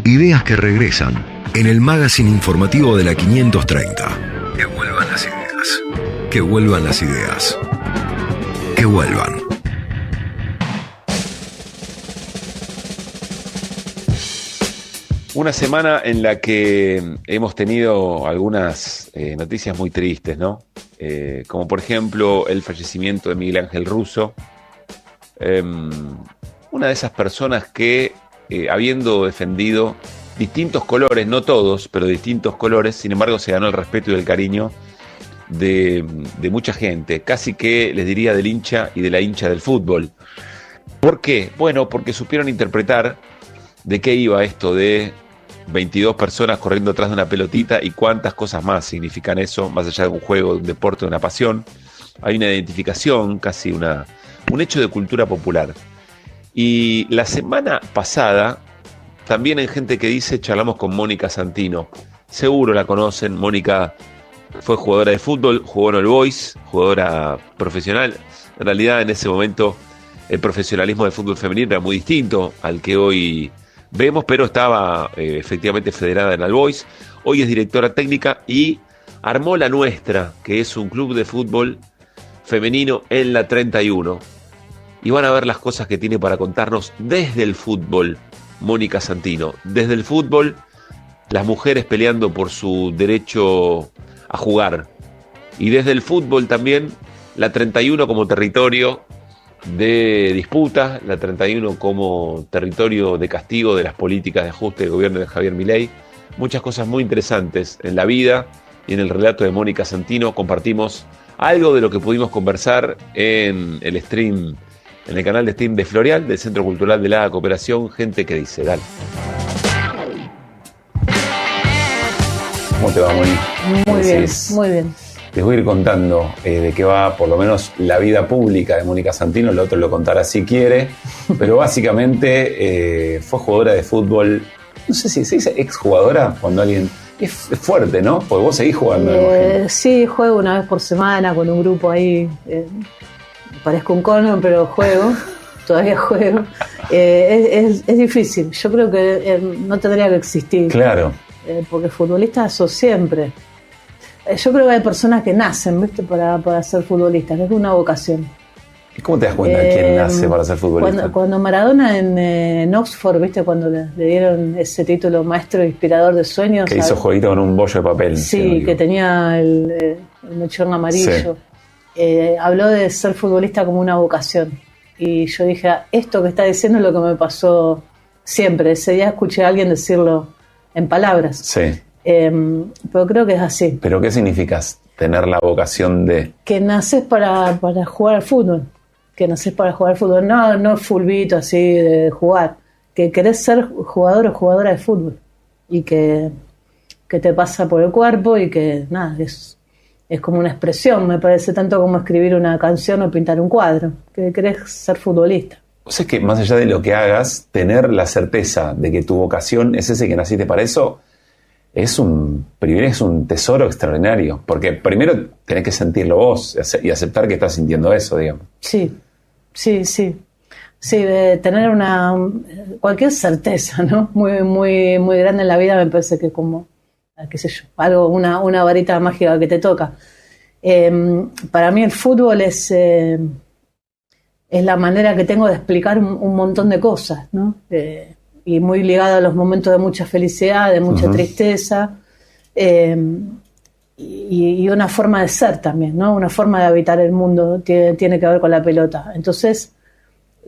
Ideas que regresan en el magazine informativo de la 530. Que vuelvan las ideas. Que vuelvan las ideas. Que vuelvan. Una semana en la que hemos tenido algunas noticias muy tristes, ¿no? Como por ejemplo el fallecimiento de Miguel Ángel Russo, una de esas personas que, habiendo defendido distintos colores, no todos, pero distintos colores, sin embargo se ganó el respeto y el cariño de mucha gente, casi que les diría del hincha y de la hincha del fútbol. ¿Por qué? Bueno, porque supieron interpretar de qué iba esto de 22 personas corriendo atrás de una pelotita y cuántas cosas más significan eso, más allá de un juego, de un deporte, de una pasión. Hay una identificación, casi un hecho de cultura popular. Y la semana pasada, también hay gente que dice, charlamos con Mónica Santino. Seguro la conocen. Mónica fue jugadora de fútbol, jugó en All Boys, jugadora profesional. En realidad, en ese momento, el profesionalismo del fútbol femenino era muy distinto al que hoy vemos, pero estaba efectivamente federada en All Boys. Hoy es directora técnica y armó La Nuestra, que es un club de fútbol femenino en la 31. Y van a ver las cosas que tiene para contarnos desde el fútbol, Mónica Santino. Desde el fútbol, las mujeres peleando por su derecho a jugar. Y desde el fútbol también, la 31 como territorio de disputa, la 31 como territorio de castigo de las políticas de ajuste del gobierno de Javier Milei. Muchas cosas muy interesantes en la vida y en el relato de Mónica Santino. Compartimos algo de lo que pudimos conversar en el stream, en el canal de stream de Florial, del Centro Cultural de la Cooperación. Gente que dice, dale. ¿Cómo te va, Moni? Muy bien, muy bien. Les voy a ir contando de qué va por lo menos la vida pública de Mónica Santino, el otro lo contará si quiere, pero básicamente fue jugadora de fútbol, no sé si se dice exjugadora cuando alguien... Es fuerte, ¿no? Porque vos seguís jugando. Sí, juego una vez por semana con un grupo ahí, parezco un cono, pero juego, todavía juego. Es difícil, yo creo que no tendría que existir. Claro. Porque futbolistas sos siempre. Yo creo que hay personas que nacen, ¿viste? para ser futbolistas, que es una vocación. ¿Y cómo te das cuenta de quién nace para ser futbolista? Cuando Maradona en Oxford, ¿viste? Cuando le dieron ese título maestro inspirador de sueños. Que hizo jueguito con un bollo de papel. Sí, que tenía el mechón amarillo. Sí. Habló de ser futbolista como una vocación. Y yo dije, esto que está diciendo es lo que me pasó siempre. Ese día escuché a alguien decirlo en palabras. Sí. Pero creo que es así. ¿Pero qué significa tener la vocación de...? Que naces para jugar al fútbol. Que naces para jugar al fútbol. No fulbito así de jugar. Que querés ser jugador o jugadora de fútbol. Y que te pasa por el cuerpo y que nada, es como una expresión, me parece, tanto como escribir una canción o pintar un cuadro. Que querés ser futbolista. O sea, es que más allá de lo que hagas, tener la certeza de que tu vocación es ese, que naciste para eso, es un privilegio, es un tesoro extraordinario. Porque primero tenés que sentirlo vos y aceptar que estás sintiendo eso, digamos. Sí. Tener cualquier certeza, ¿no? Muy, muy, muy grande en la vida, me parece que como, qué sé yo, algo, una varita mágica que te toca. Para mí el fútbol es la manera que tengo de explicar un montón de cosas, ¿no? Y muy ligado a los momentos de mucha felicidad, de mucha tristeza, y una forma de ser también, ¿no? Una forma de habitar el mundo tiene que ver con la pelota. Entonces,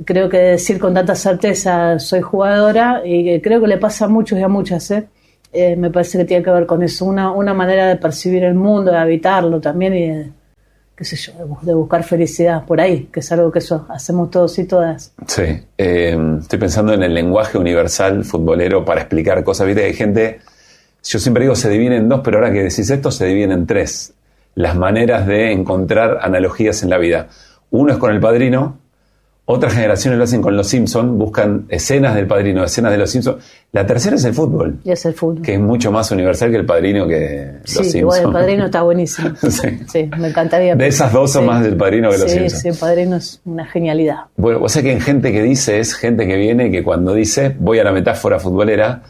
creo que decir con tanta certeza soy jugadora, y creo que le pasa a muchos y a muchas, me parece que tiene que ver con eso, una manera de percibir el mundo, de habitarlo también, y de, qué sé yo, de buscar felicidad por ahí, que es algo que eso hacemos todos y todas. Sí, estoy pensando en el lenguaje universal futbolero para explicar cosas. Viste, hay gente, yo siempre digo se divide en dos, pero ahora que decís esto se divide en tres. Las maneras de encontrar analogías en la vida. Uno es con El Padrino, Otras generaciones lo hacen con Los Simpsons, buscan escenas del Padrino, escenas de Los Simpsons. La tercera es el fútbol. Y es el fútbol. Que es mucho más universal que el Padrino que Los Simpsons. Sí, igual el Padrino está buenísimo. Sí, me encantaría. De esas dos son más del Padrino que Los Simpsons. Sí, el Padrino es una genialidad. Bueno, o sea que en gente que dice, es gente que viene que cuando dice, voy a la metáfora futbolera,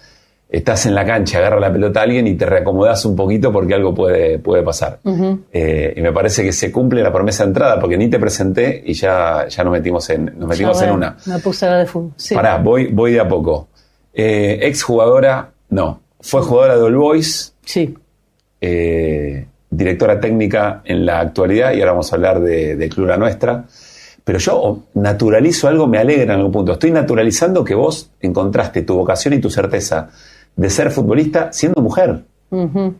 estás en la cancha, agarra la pelota a alguien y te reacomodás un poquito porque algo puede pasar. Uh-huh. Y me parece que se cumple la promesa de entrada porque ni te presenté y ya nos metimos en una. Me puse a la de fútbol. Sí. Pará, voy de a poco. Ex jugadora, no. Fue jugadora de All Boys. Sí. Directora técnica en la actualidad y ahora vamos a hablar de Club La Nuestra. Pero yo naturalizo algo, me alegra en algún punto. Estoy naturalizando que vos encontraste tu vocación y tu certeza de ser futbolista siendo mujer. Uh-huh.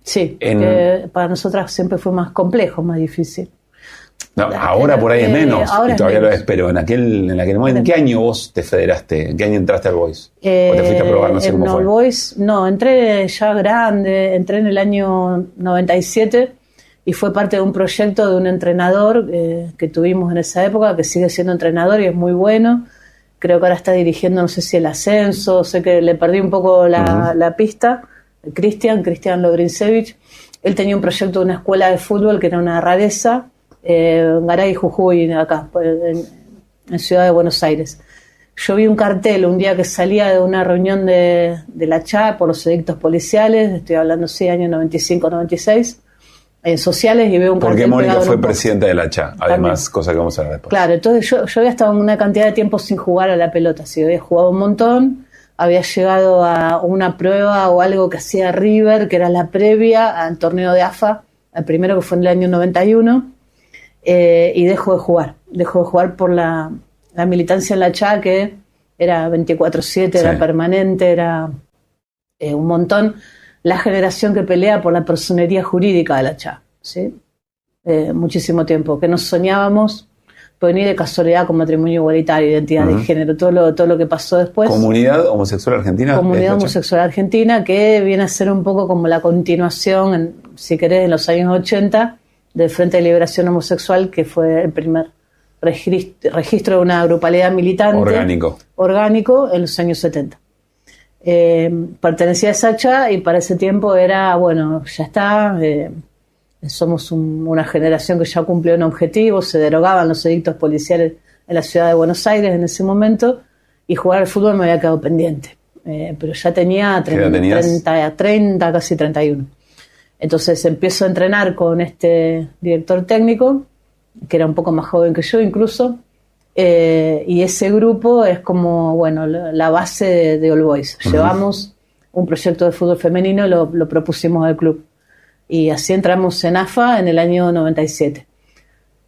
Sí, que para nosotras siempre fue más complejo, más difícil. No, ahora por ahí es menos, y todavía lo es, pero en aquel momento, ¿en qué año vos te federaste? ¿En qué año entraste al Boys? ¿O te fuiste a probar? No sé cómo fue. Boys, no, entré ya grande, entré en el año 97 y fue parte de un proyecto de un entrenador que tuvimos en esa época, que sigue siendo entrenador y es muy bueno. Creo que ahora está dirigiendo, no sé si el ascenso, sé que le perdí un poco la pista. Cristian Lobrinsevich. Él tenía un proyecto de una escuela de fútbol que era una rareza, Garay, Jujuy, acá, en Ciudad de Buenos Aires. Yo vi un cartel un día que salía de una reunión de la CHA por los edictos policiales, estoy hablando, sí, año 95-96, sociales, y veo un cartel. Porque Mónica fue presidenta de la CHA, además, cosa que vamos a ver después. Claro, entonces yo había estado una cantidad de tiempo sin jugar a la pelota, sí, había jugado un montón, había llegado a una prueba o algo que hacía River, que era la previa al torneo de AFA, el primero que fue en el año 91, y dejo de jugar por la militancia en la CHA, que era 24/7, sí, era permanente, era un montón. La generación que pelea por la personería jurídica de la CHA, ¿sí? Muchísimo tiempo, que nos soñábamos venir de casualidad con matrimonio igualitario, identidad de género, todo lo que pasó después. ¿Comunidad homosexual argentina? Comunidad homosexual argentina, que viene a ser un poco como la continuación, si querés, en los años 80, del Frente de Liberación Homosexual, que fue el primer registro de una grupalidad militante orgánico en los años 70. Pertenecía a Sacha y para ese tiempo era, bueno, ya está, somos una generación que ya cumplió un objetivo, se derogaban los edictos policiales en la ciudad de Buenos Aires en ese momento y jugar al fútbol me había quedado pendiente, pero ya tenía 30, casi 31. Entonces empiezo a entrenar con este director técnico, que era un poco más joven que yo incluso, y ese grupo es como, bueno, la base de All Boys. Llevamos un proyecto de fútbol femenino, lo propusimos al club. Y así entramos en AFA en el año 97.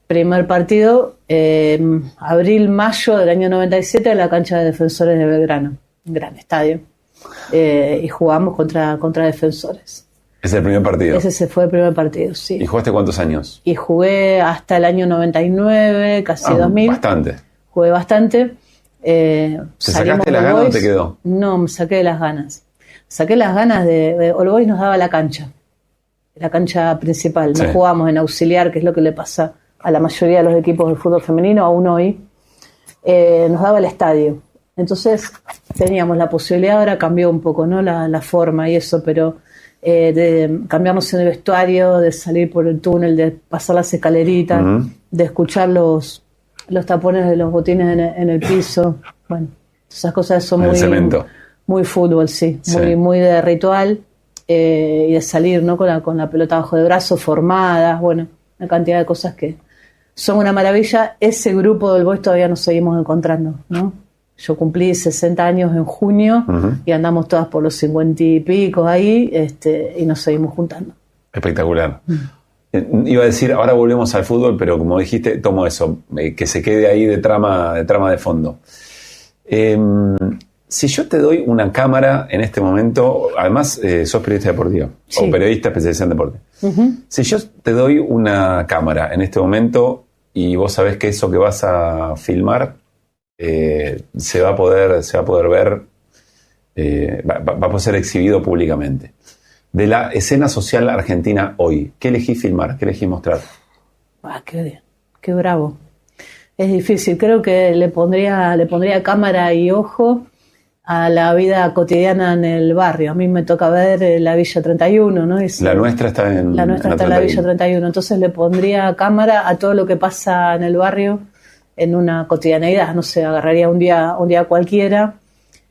Primer partido, abril-mayo del año 97, en la cancha de Defensores de Belgrano. Un gran estadio. Y jugamos contra Defensores. ¿Ese es el primer partido? Ese fue el primer partido, sí. ¿Y jugaste cuántos años? Y jugué hasta el año 99, casi 2000. Bastante. Jugué bastante. ¿Te sacaste las ganas o te quedó? No, me saqué las ganas. Saqué las ganas de All Boys nos daba la cancha principal. Sí. No jugábamos en auxiliar, que es lo que le pasa a la mayoría de los equipos del fútbol femenino, aún hoy. Nos daba el estadio. Entonces teníamos la posibilidad, ahora cambió un poco, ¿no? La forma y eso, pero de cambiarnos en el vestuario, de salir por el túnel, de pasar las escaleritas, de escuchar los tapones de los botines en el piso. Bueno, esas cosas son muy fútbol, sí. Muy de ritual, y de salir, ¿no? con la pelota bajo de brazo, formadas, bueno, una cantidad de cosas que son una maravilla. Ese grupo del Boys todavía nos seguimos encontrando, ¿no? Yo cumplí 60 años en junio y andamos todas por los 50 y pico ahí, y nos seguimos juntando. Espectacular. Iba a decir, ahora volvemos al fútbol, pero como dijiste, tomo eso, que se quede ahí de trama de fondo. Si yo te doy una cámara en este momento, además sos periodista deportivo, o periodista especializado en deporte. Si yo te doy una cámara en este momento y vos sabés que eso que vas a filmar se va a poder ver, va a poder ser exhibido públicamente. De la escena social argentina hoy, ¿qué elegís filmar? ¿Qué elegís mostrar? Qué bravo. Es difícil, creo que le pondría cámara y ojo a la vida cotidiana en el barrio. A mí me toca ver la Villa 31, ¿no? La nuestra está en la Villa 31, entonces le pondría cámara a todo lo que pasa en el barrio en una cotidianeidad, no sé, agarraría un día cualquiera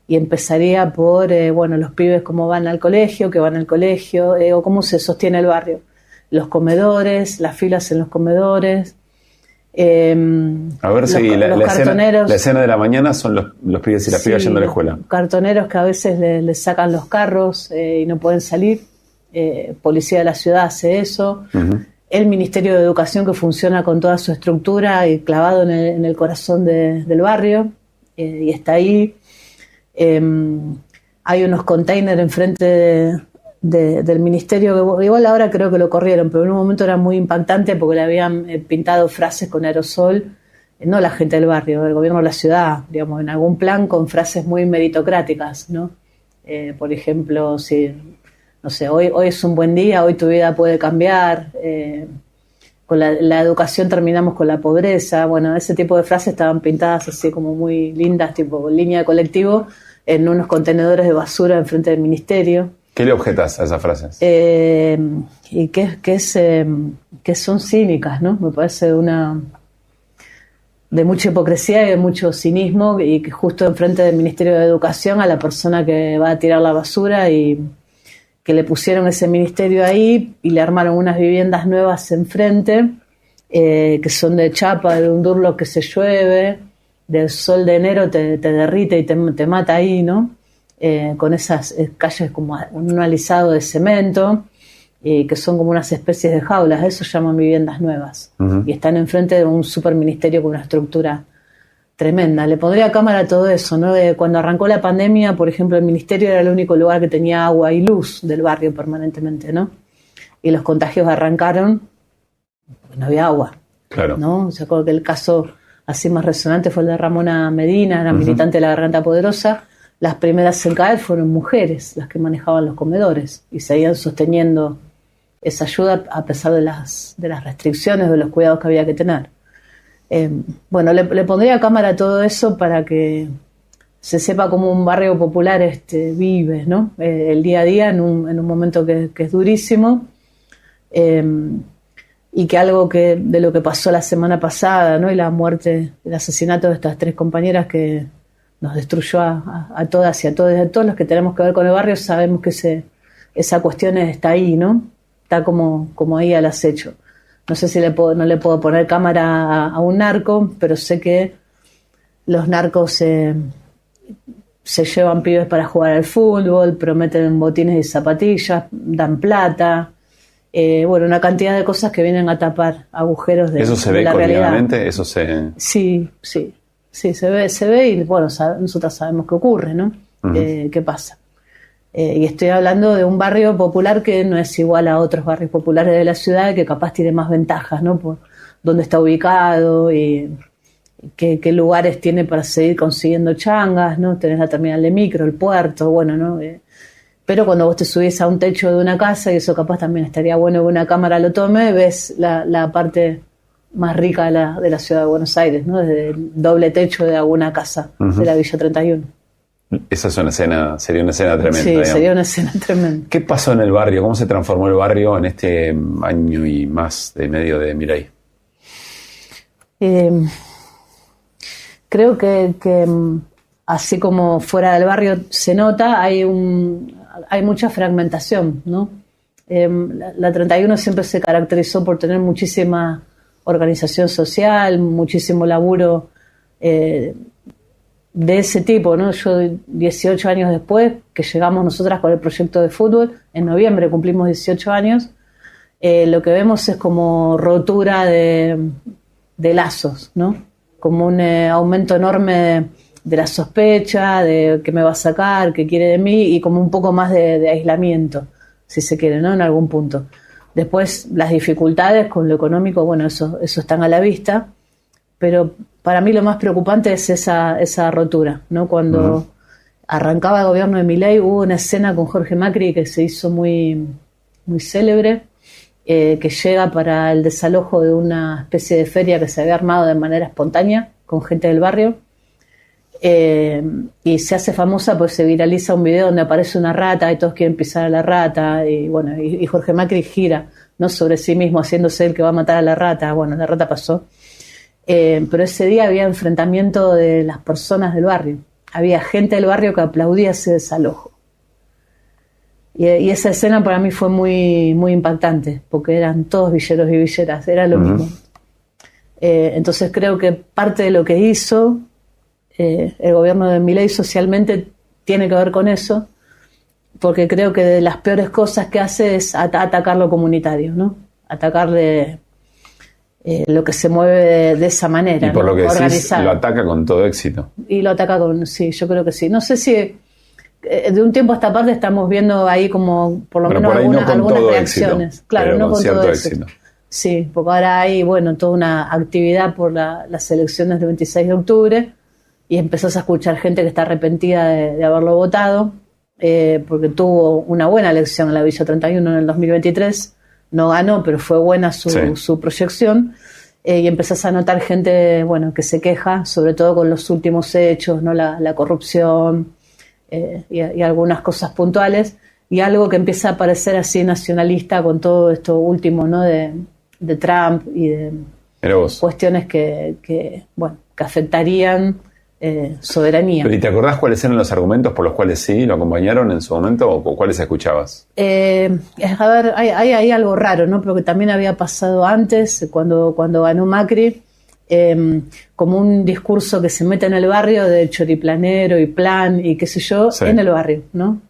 y empezaría por, los pibes cómo van al colegio, o cómo se sostiene el barrio, los comedores, las filas en los comedores. A ver si la escena de la mañana son los pibes y las pibas yendo a la escuela. Cartoneros que a veces les sacan los carros y no pueden salir. Policía de la ciudad hace eso. Uh-huh. El Ministerio de Educación, que funciona con toda su estructura y clavado en el corazón del barrio, y está ahí. Hay unos containers enfrente del ministerio, que igual ahora creo que lo corrieron, pero en un momento era muy impactante porque le habían pintado frases con aerosol, no la gente del barrio, el gobierno de la ciudad, digamos, en algún plan con frases muy meritocráticas, ¿no? Por ejemplo, si, no sé, hoy es un buen día, hoy tu vida puede cambiar, con la educación terminamos con la pobreza, bueno, ese tipo de frases estaban pintadas así como muy lindas, tipo línea de colectivo, en unos contenedores de basura enfrente del ministerio. ¿Qué le objetas a esas frases? Y que son cínicas, ¿no? Me parece de mucha hipocresía y de mucho cinismo, y que justo enfrente del Ministerio de Educación a la persona que va a tirar la basura, y que le pusieron ese ministerio ahí y le armaron unas viviendas nuevas enfrente, que son de chapa, de un durlo que se llueve, del sol de enero te derrite y te mata ahí, ¿no? Con esas calles como un alisado de cemento, que son como unas especies de jaulas, eso llaman viviendas nuevas. Uh-huh. Y están enfrente de un superministerio con una estructura tremenda. Le pondría cámara a todo eso, ¿no? Cuando arrancó la pandemia, por ejemplo, el ministerio era el único lugar que tenía agua y luz del barrio permanentemente, ¿no? Y los contagios arrancaron porque no había agua. Claro. ¿No? Se acuerda que el caso así más resonante fue el de Ramona Medina, era militante de la Garganta Poderosa. Las primeras en caer fueron mujeres las que manejaban los comedores y seguían sosteniendo esa ayuda a pesar de las restricciones, de los cuidados que había que tener. Le pondría cámara a todo eso para que se sepa cómo un barrio popular vive, ¿no? El día a día en un momento que es durísimo, y que algo de lo que pasó la semana pasada, ¿no? Y la muerte, el asesinato de estas 3 compañeras que nos destruyó a todas y a todos los que tenemos que ver con el barrio, sabemos que esa cuestión está ahí, ¿no? Está como ahí al acecho. No sé si no le puedo poner cámara a un narco, pero sé que los narcos se llevan pibes para jugar al fútbol, prometen botines y zapatillas, dan plata, una cantidad de cosas que vienen a tapar agujeros de la realidad. ¿Eso se ve cotidianamente? ¿Eso se...? Sí, se ve y nosotros sabemos qué ocurre, ¿no? Uh-huh. ¿Qué pasa? Y estoy hablando de un barrio popular que no es igual a otros barrios populares de la ciudad, que capaz tiene más ventajas, ¿no? Por dónde está ubicado y qué lugares tiene para seguir consiguiendo changas, ¿no? Tenés la terminal de micro, el puerto, ¿no? Pero cuando vos te subís a un techo de una casa, y eso capaz también estaría bueno que una cámara lo tome, ves la parte más rica de la ciudad de Buenos Aires, ¿no? Desde el doble techo de alguna casa de la Villa 31. Esa es sería una escena tremenda. Sí, digamos. Sería una escena tremenda. ¿Qué pasó en el barrio? ¿Cómo se transformó el barrio en este año y más de medio de Milei? Creo que así como fuera del barrio se nota, hay mucha fragmentación, ¿no? La 31 siempre se caracterizó por tener muchísima organización social, muchísimo laburo de ese tipo, ¿no? Yo 18 años después que llegamos nosotras con el proyecto de fútbol, en noviembre cumplimos 18 años, lo que vemos es como rotura de lazos, ¿no? Como un aumento enorme de la sospecha, de qué me va a sacar, qué quiere de mí, y como un poco más de aislamiento, si se quiere, ¿no? En algún punto. Después las dificultades con lo económico, eso están a la vista, pero para mí lo más preocupante es esa rotura, ¿no? Cuando arrancaba el gobierno de Milei hubo una escena con Jorge Macri que se hizo muy, muy célebre, que llega para el desalojo de una especie de feria que se había armado de manera espontánea con gente del barrio. Y se hace famosa, pues se viraliza un video donde aparece una rata y todos quieren pisar a la rata, y bueno, y Jorge Macri gira, ¿no?, sobre sí mismo, haciéndose el que va a matar a la rata. Bueno, la rata pasó. Pero ese día había enfrentamiento de las personas del barrio. Había gente del barrio que aplaudía ese desalojo. Y esa escena para mí fue muy, muy impactante, porque eran todos villeros y villeras, era lo mismo. Entonces creo que parte de lo que hizo el gobierno de Milei socialmente tiene que ver con eso, porque creo que de las peores cosas que hace es atacar lo comunitario, ¿no? Atacarle lo que se mueve de esa manera. Y por, ¿no?, lo que decís, lo ataca con todo éxito. Y lo ataca con, sí, yo creo que sí. No sé si de un tiempo a esta parte estamos viendo ahí como por lo menos algunas reacciones. Éxito, claro, no con todo éxito. Sí, porque ahora hay, bueno, toda una actividad por las elecciones del 26 de octubre y empezás a escuchar gente que está arrepentida de haberlo votado, porque tuvo una buena elección en la Villa 31 en el 2023, no ganó, pero fue buena su proyección, y empezás a notar gente, bueno, que se queja, sobre todo con los últimos hechos, ¿no?, la corrupción y algunas cosas puntuales, y algo que empieza a parecer así nacionalista con todo esto último, ¿no?, de Trump y de cuestiones que afectarían soberanía. ¿Y te acordás cuáles eran los argumentos por los cuales sí lo acompañaron en su momento, o cuáles escuchabas? A ver, hay algo raro, ¿no? Pero que también había pasado antes, cuando ganó Macri, como un discurso que se mete en el barrio de choriplanero y plan y qué sé yo, en el barrio, ¿no?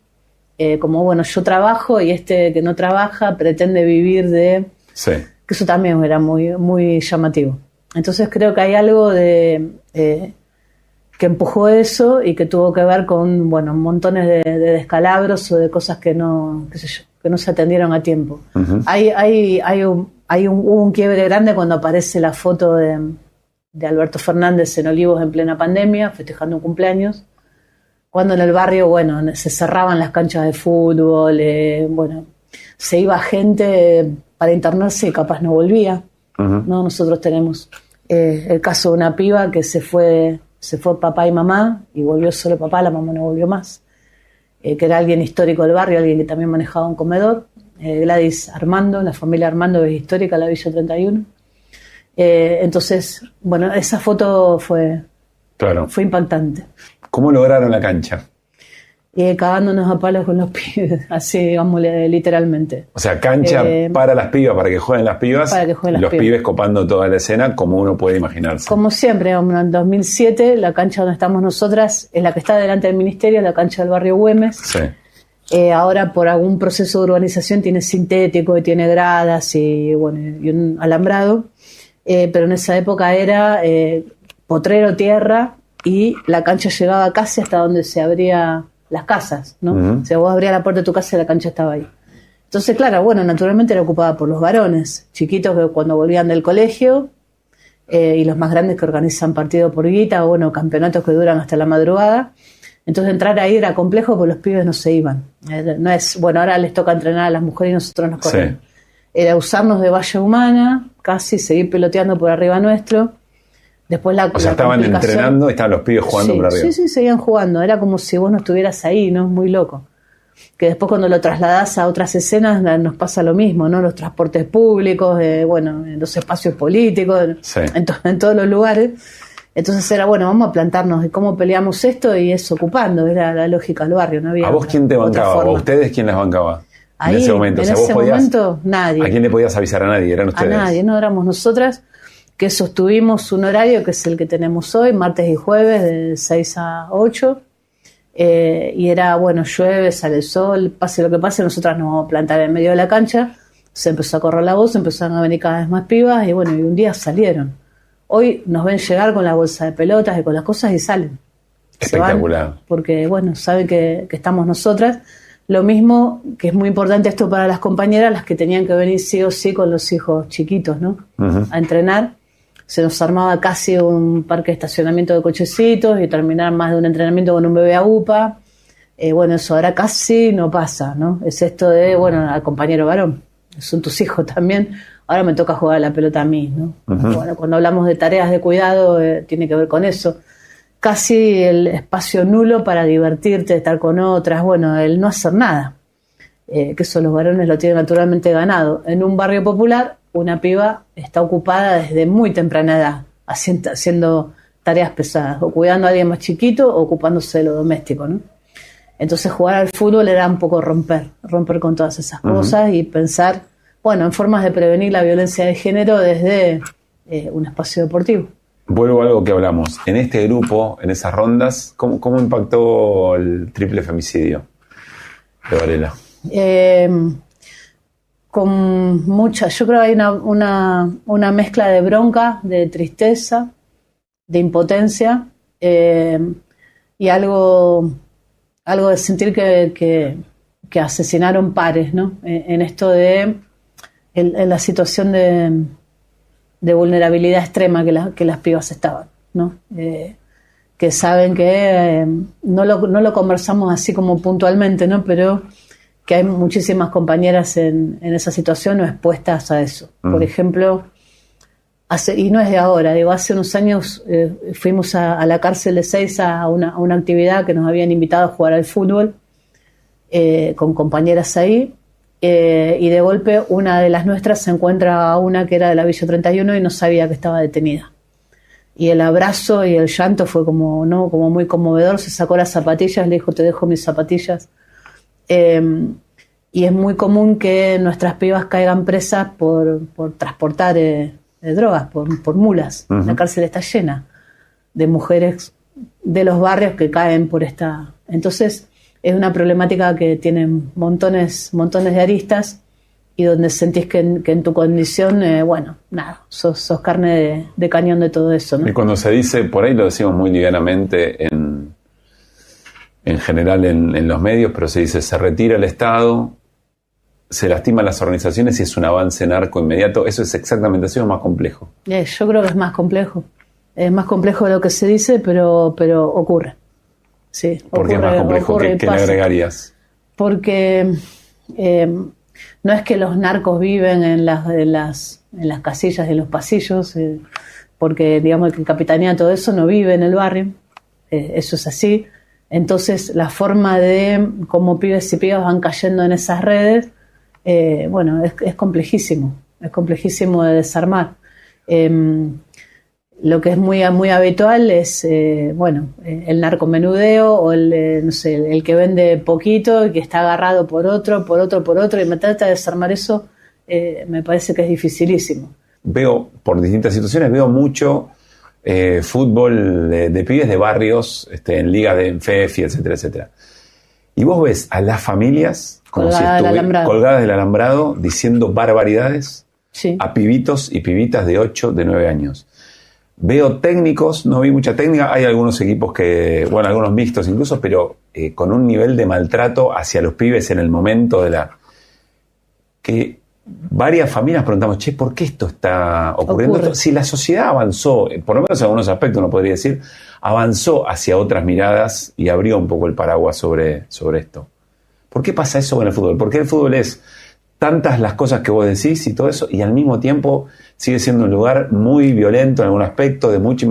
Como, bueno, yo trabajo y este que no trabaja pretende vivir de... Sí. Que eso también era muy, muy llamativo. Entonces creo que hay algo de... que empujó eso y que tuvo que ver con, bueno, montones de descalabros o de cosas que no, qué sé yo, que no se atendieron a tiempo. Hubo un quiebre grande cuando aparece la foto de Alberto Fernández en Olivos en plena pandemia, festejando un cumpleaños, cuando en el barrio, bueno, se cerraban las canchas de fútbol, bueno, se iba gente para internarse y capaz no volvía. ¿No? Nosotros tenemos el caso de una piba que se fue papá y mamá y volvió solo papá, la mamá no volvió más, que era alguien histórico del barrio, alguien que también manejaba un comedor. Gladys Armando, la familia Armando es histórica, la Villa 31. Entonces, bueno, esa foto fue impactante. ¿Cómo lograron la cancha? Cagándonos a palos con los pibes, así, digamos, literalmente. O sea, cancha para las pibas, para que jueguen las pibas, para que jueguen los pibes copando toda la escena, como uno puede imaginarse. Como siempre, en 2007, la cancha donde estamos nosotras es la que está delante del ministerio, la cancha del barrio Güemes. Sí. Ahora, por algún proceso de urbanización, tiene sintético y tiene gradas y, bueno, y un alambrado. Pero en esa época era potrero, tierra, y la cancha llegaba casi hasta donde se abría las casas, ¿no? O sea, vos abrías la puerta de tu casa y la cancha estaba ahí. Entonces, claro, bueno, naturalmente era ocupada por los varones, chiquitos que cuando volvían del colegio, y los más grandes que organizan partido por guita, o bueno, campeonatos que duran hasta la madrugada. Entonces entrar ahí era complejo porque los pibes no se iban. No es, bueno, ahora les toca entrenar a las mujeres y nosotros nos corremos. Sí. Era usarnos de valla humana, casi seguir peloteando por arriba nuestro. Después estaban entrenando y estaban los pibes jugando por arriba. Sí, seguían jugando. Era como si vos no estuvieras ahí, ¿no? Muy loco. Que después cuando lo trasladás a otras escenas nos pasa lo mismo, ¿no? Los transportes públicos, bueno, en los espacios políticos, en todos los lugares. Entonces era, bueno, vamos a plantarnos. ¿Y cómo peleamos esto? Y eso ocupando. Era la lógica del barrio. No había ¿A vos quién te bancaba? ¿A ustedes quién las bancaba? Ahí, en ese momento. En ese momento, nadie. ¿A quién le podías avisar? A nadie, eran ustedes. A nadie, no éramos nosotras, que sostuvimos un horario que es el que tenemos hoy, martes y jueves, de 6 a 8. Y era, bueno, llueve, sale el sol, pase lo que pase, nosotras nos vamos a plantar en medio de la cancha. Se empezó a correr la voz, empezaron a venir cada vez más pibas, y bueno, y un día salieron. Hoy nos ven llegar con la bolsa de pelotas y con las cosas y salen. Espectacular. Se van porque, bueno, saben que estamos nosotras. Lo mismo, que es muy importante esto para las compañeras, las que tenían que venir sí o sí con los hijos chiquitos, ¿no? A entrenar. Se nos armaba casi un parque de estacionamiento de cochecitos y terminar más de un entrenamiento con un bebé a UPA. Bueno, eso ahora casi no pasa, ¿no? Es esto de, bueno, al compañero varón. son tus hijos también, ahora me toca jugar a la pelota a mí, ¿no? Bueno, cuando hablamos de tareas de cuidado, tiene que ver con eso. Casi el espacio nulo para divertirte, estar con otras, bueno, el no hacer nada. Que eso los varones lo tienen naturalmente ganado. En un barrio popular, una piba está ocupada desde muy temprana edad, haciendo tareas pesadas, o cuidando a alguien más chiquito, o ocupándose de lo doméstico, ¿no? Entonces jugar al fútbol era un poco romper con todas esas cosas y pensar, bueno, en formas de prevenir la violencia de género desde un espacio deportivo. Vuelvo a algo que hablamos. En este grupo, en esas rondas, ¿cómo impactó el triple femicidio de Varela? Con mucha, yo creo que hay una mezcla de bronca, de tristeza, de impotencia y algo de sentir que asesinaron pares, ¿no? En esto de en la situación de vulnerabilidad extrema que las pibas estaban, ¿no? Que saben que no lo conversamos así como puntualmente, ¿no? Pero que hay muchísimas compañeras en esa situación o expuestas a eso. Por ejemplo, y no es de ahora, hace unos años fuimos a la cárcel de Seiza a una actividad que nos habían invitado a jugar al fútbol con compañeras ahí, y de golpe una de las nuestras se encuentra a una que era de la Villa 31 y no sabía que estaba detenida. Y el abrazo y el llanto fue como muy conmovedor. Se sacó las zapatillas, le dijo, te dejo mis zapatillas. Y es muy común que nuestras pibas caigan presas por transportar drogas, por mulas. La cárcel está llena de mujeres de los barrios que caen por esta. Entonces es una problemática que tiene montones de aristas y donde sentís que en tu condición, sos carne de cañón de todo eso, ¿no? Y cuando se dice, por ahí lo decimos muy livianamente en general en los medios, pero se dice, se retira el Estado, se lastiman las organizaciones y es un avance narco inmediato. ¿Eso es exactamente así o más complejo? Yo creo que es más complejo. Es más complejo de lo que se dice, pero ocurre. Sí, ¿por qué es más complejo? ¿Qué le agregarías? Porque no es que los narcos viven en las casillas de los pasillos, porque digamos que el capitanía todo eso no vive en el barrio, eso es así. Entonces la forma de cómo pibes y pibas van cayendo en esas redes, es complejísimo de desarmar. Lo que es muy habitual es el narcomenudeo o el que vende poquito y que está agarrado por otro y me trata de desarmar eso, me parece que es dificilísimo. Veo, por distintas situaciones, mucho fútbol de pibes de barrios, en ligas de FEFI, etcétera, etcétera. Y vos ves a las familias como colgadas del alambrado diciendo barbaridades, sí, a pibitos y pibitas de 8, de 9 años. Veo técnicos, no vi mucha técnica, hay algunos equipos algunos mixtos incluso, pero con un nivel de maltrato hacia los pibes en el momento que varias familias preguntamos, ¿por qué esto está ocurriendo? Si la sociedad avanzó, por lo menos en algunos aspectos uno podría decir, avanzó hacia otras miradas y abrió un poco el paraguas sobre esto. ¿Por qué pasa eso con el fútbol? ¿Por qué el fútbol es tantas las cosas que vos decís y todo eso, y al mismo tiempo sigue siendo un lugar muy violento en algún aspecto, de mucha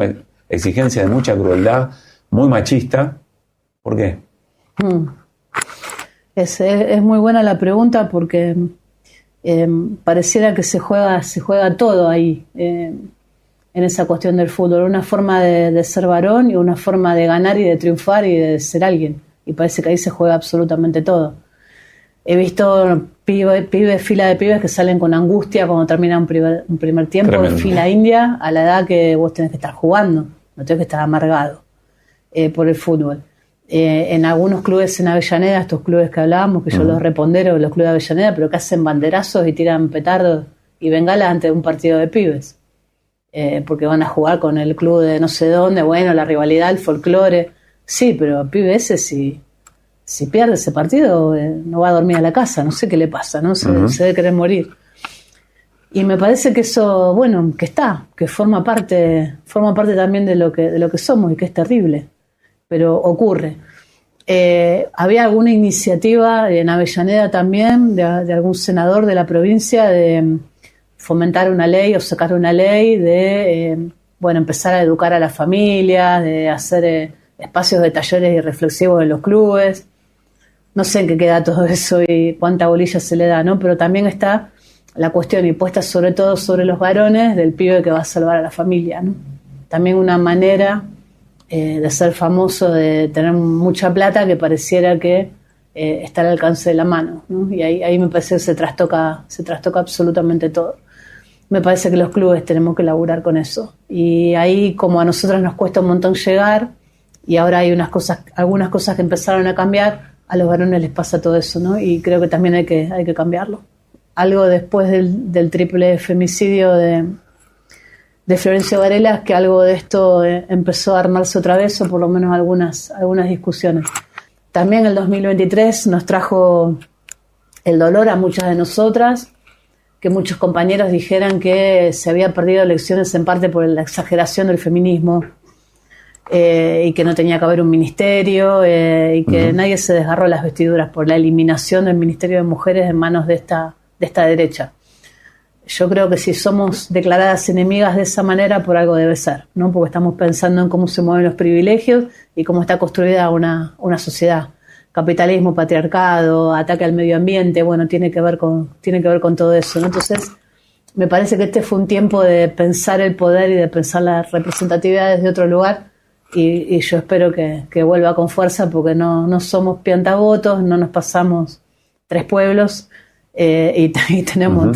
exigencia, de mucha crueldad, muy machista? ¿Por qué? Es muy buena la pregunta porque pareciera que se juega todo ahí, en esa cuestión del fútbol, una forma de ser varón y una forma de ganar y de triunfar y de ser alguien, y parece que ahí se juega absolutamente todo. He visto fila de pibes que salen con angustia cuando termina un primer tiempo. Tremendo. De fila india a la edad que vos tenés que estar jugando, no tenés que estar amargado por el fútbol. En algunos clubes en Avellaneda, estos clubes que hablábamos, que yo los repondero, los clubes de Avellaneda, pero que hacen banderazos y tiran petardos y bengalas antes de un partido de pibes, porque van a jugar con el club de no sé dónde, la rivalidad, el folclore, sí, pero pibes ese si pierde ese partido no va a dormir a la casa, no sé qué le pasa, ¿no? Se debe querer morir. Y me parece que eso, que forma parte también de lo que somos y que es terrible, pero ocurre. Había alguna iniciativa en Avellaneda también, de algún senador de la provincia, de fomentar una ley o sacar una ley de, empezar a educar a las familias, de hacer espacios de talleres y reflexivos en los clubes. No sé en qué queda todo eso y cuánta bolilla se le da, ¿no? Pero también está la cuestión impuesta sobre todo sobre los varones del pibe que va a salvar a la familia, ¿no? También una manera de ser famoso, de tener mucha plata que pareciera que está al alcance de la mano, ¿no? Y ahí me parece que se trastoca absolutamente todo. Me parece que los clubes tenemos que laburar con eso. Y ahí, como a nosotros nos cuesta un montón llegar, y ahora hay algunas cosas que empezaron a cambiar, a los varones les pasa todo eso, ¿no? Y creo que también hay que cambiarlo. Algo después del triple femicidio de Florencio Varela, es que algo de esto empezó a armarse otra vez, o por lo menos algunas discusiones. También el 2023 nos trajo el dolor a muchas de nosotras, que muchos compañeros dijeran que se había perdido elecciones en parte por la exageración del feminismo, y que no tenía que haber un ministerio, y que nadie se desgarró las vestiduras por la eliminación del Ministerio de Mujeres en manos de esta derecha. Yo creo que si somos declaradas enemigas de esa manera, por algo debe ser, ¿no? Porque estamos pensando en cómo se mueven los privilegios y cómo está construida una sociedad. Capitalismo, patriarcado, ataque al medio ambiente, tiene que ver con todo eso, ¿no? Entonces, me parece que este fue un tiempo de pensar el poder y de pensar la representatividad desde otro lugar, y yo espero que vuelva con fuerza, porque no somos piantavotos, no nos pasamos 3 pueblos, y tenemos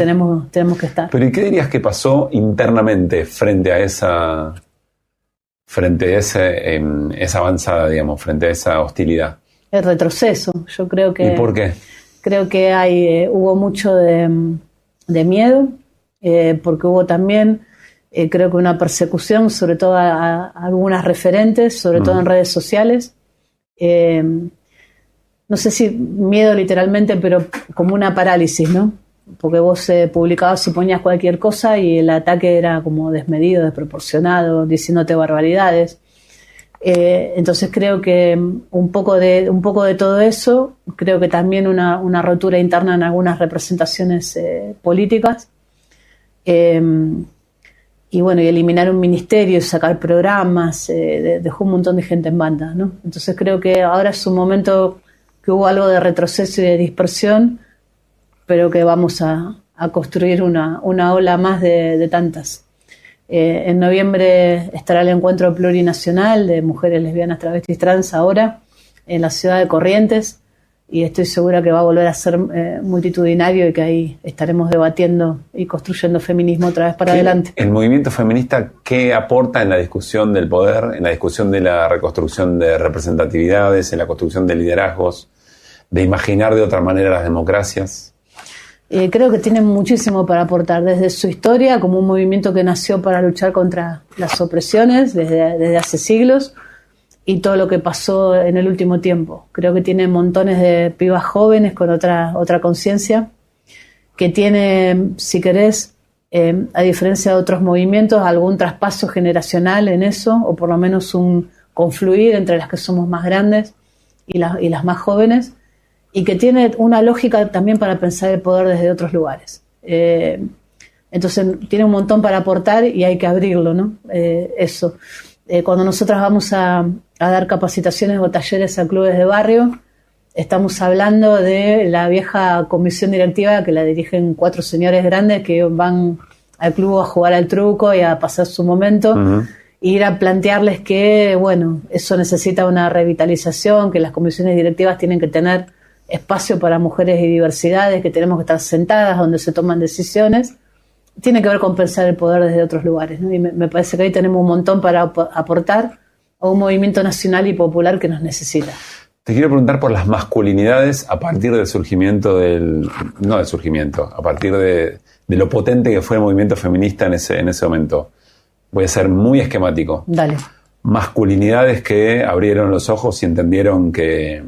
que estar. Pero ¿y qué dirías que pasó internamente frente a esa avanzada, digamos, frente a esa hostilidad? El retroceso, yo creo que... ¿Y por qué? Creo que hubo mucho de miedo, porque hubo también, creo que una persecución, sobre todo a algunas referentes, sobre todo en redes sociales. No sé si miedo literalmente, pero como una parálisis, ¿no? Porque vos publicabas y ponías cualquier cosa y el ataque era como desmedido, desproporcionado, diciéndote barbaridades. Entonces creo que un poco de todo eso, creo que también una rotura interna en algunas representaciones políticas, y eliminar un ministerio y sacar programas, dejó un montón de gente en banda, ¿no? Entonces creo que ahora es un momento que hubo algo de retroceso y de dispersión, pero que vamos a construir una ola más de tantas. En noviembre estará el encuentro plurinacional de mujeres lesbianas, travestis, trans ahora en la ciudad de Corrientes, y estoy segura que va a volver a ser multitudinario y que ahí estaremos debatiendo y construyendo feminismo otra vez para adelante. ¿El movimiento feminista qué aporta en la discusión del poder, en la discusión de la reconstrucción de representatividades, en la construcción de liderazgos, de imaginar de otra manera las democracias? Creo que tiene muchísimo para aportar, desde su historia como un movimiento que nació para luchar contra las opresiones desde hace siglos, y todo lo que pasó en el último tiempo. Creo que tiene montones de pibas jóvenes con otra conciencia, que tiene, si querés, a diferencia de otros movimientos, algún traspaso generacional en eso, o por lo menos un confluir entre las que somos más grandes y las más jóvenes, y que tiene una lógica también para pensar el poder desde otros lugares. Entonces tiene un montón para aportar y hay que abrirlo, ¿no? Eso. Cuando nosotras vamos a dar capacitaciones o talleres a clubes de barrio, estamos hablando de la vieja comisión directiva que la dirigen 4 señores grandes que van al club a jugar al truco y a pasar su momento, e ir a plantearles que, eso necesita una revitalización, que las comisiones directivas tienen que tener espacio para mujeres y diversidades, que tenemos que estar sentadas donde se toman decisiones. Tiene que ver con pensar el poder desde otros lugares, ¿no? Y me parece que ahí tenemos un montón para aportar a un movimiento nacional y popular que nos necesita. Te quiero preguntar por las masculinidades a partir del surgimiento a partir de lo potente que fue el movimiento feminista en ese momento. Voy a ser muy esquemático. Dale. Masculinidades que abrieron los ojos y entendieron que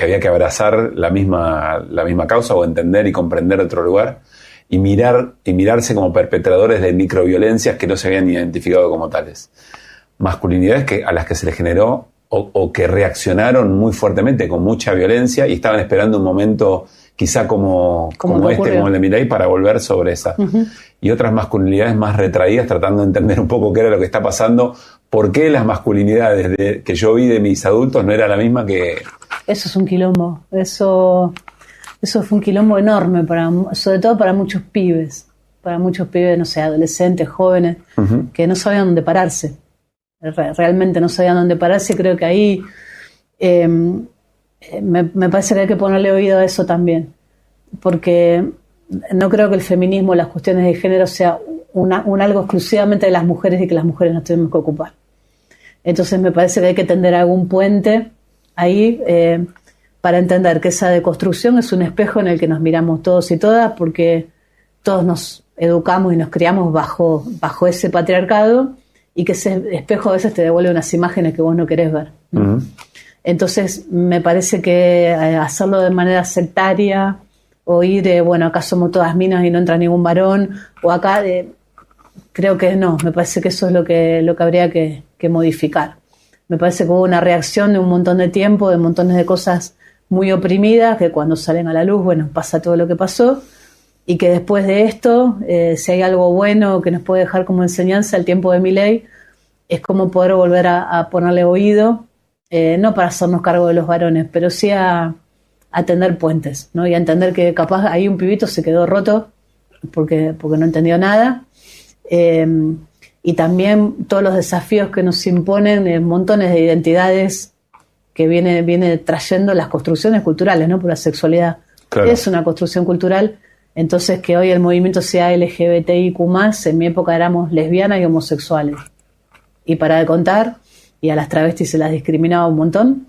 había que abrazar la misma causa, o entender y comprender otro lugar, y mirarse como perpetradores de microviolencias que no se habían identificado como tales. Masculinidades a las que se les generó o que reaccionaron muy fuertemente, con mucha violencia, y estaban esperando un momento quizá como el de Milei, para volver sobre esa. Y otras masculinidades más retraídas, tratando de entender un poco qué era lo que está pasando, por qué las masculinidades que yo vi de mis adultos no era la misma que... Eso es un quilombo, eso fue un quilombo enorme, sobre todo para muchos pibes, no sé, adolescentes, jóvenes, que no sabían dónde pararse. Realmente no sabían dónde pararse, y creo que ahí me parece que hay que ponerle oído a eso también, porque no creo que el feminismo, las cuestiones de género, sea un algo exclusivamente de las mujeres y que las mujeres nos tenemos que ocupar. Entonces me parece que hay que tender algún puente ahí para entender que esa deconstrucción es un espejo en el que nos miramos todos y todas, porque todos nos educamos y nos criamos bajo ese patriarcado, y que ese espejo a veces te devuelve unas imágenes que vos no querés ver. Entonces me parece que hacerlo de manera sectaria, o ir, bueno, acá somos todas minas y no entra ningún varón, o acá, creo que no, me parece que eso es lo que habría que modificar. Me parece que hubo una reacción de un montón de tiempo, de montones de cosas muy oprimidas, que cuando salen a la luz, bueno, pasa todo lo que pasó, y que después de esto, si hay algo bueno que nos puede dejar como enseñanza el tiempo de Milei, es como poder volver a ponerle oído, no para hacernos cargo de los varones, pero sí a tender puentes, ¿no? Y a entender que capaz ahí un pibito se quedó roto porque no entendió nada, y también todos los desafíos que nos imponen, montones de identidades que viene trayendo las construcciones culturales, ¿no? Por la sexualidad. Claro. Es una construcción cultural. Entonces, que hoy el movimiento sea LGBTIQ+, en mi época éramos lesbianas y homosexuales. Y para de contar, y a las travestis se las discriminaba un montón.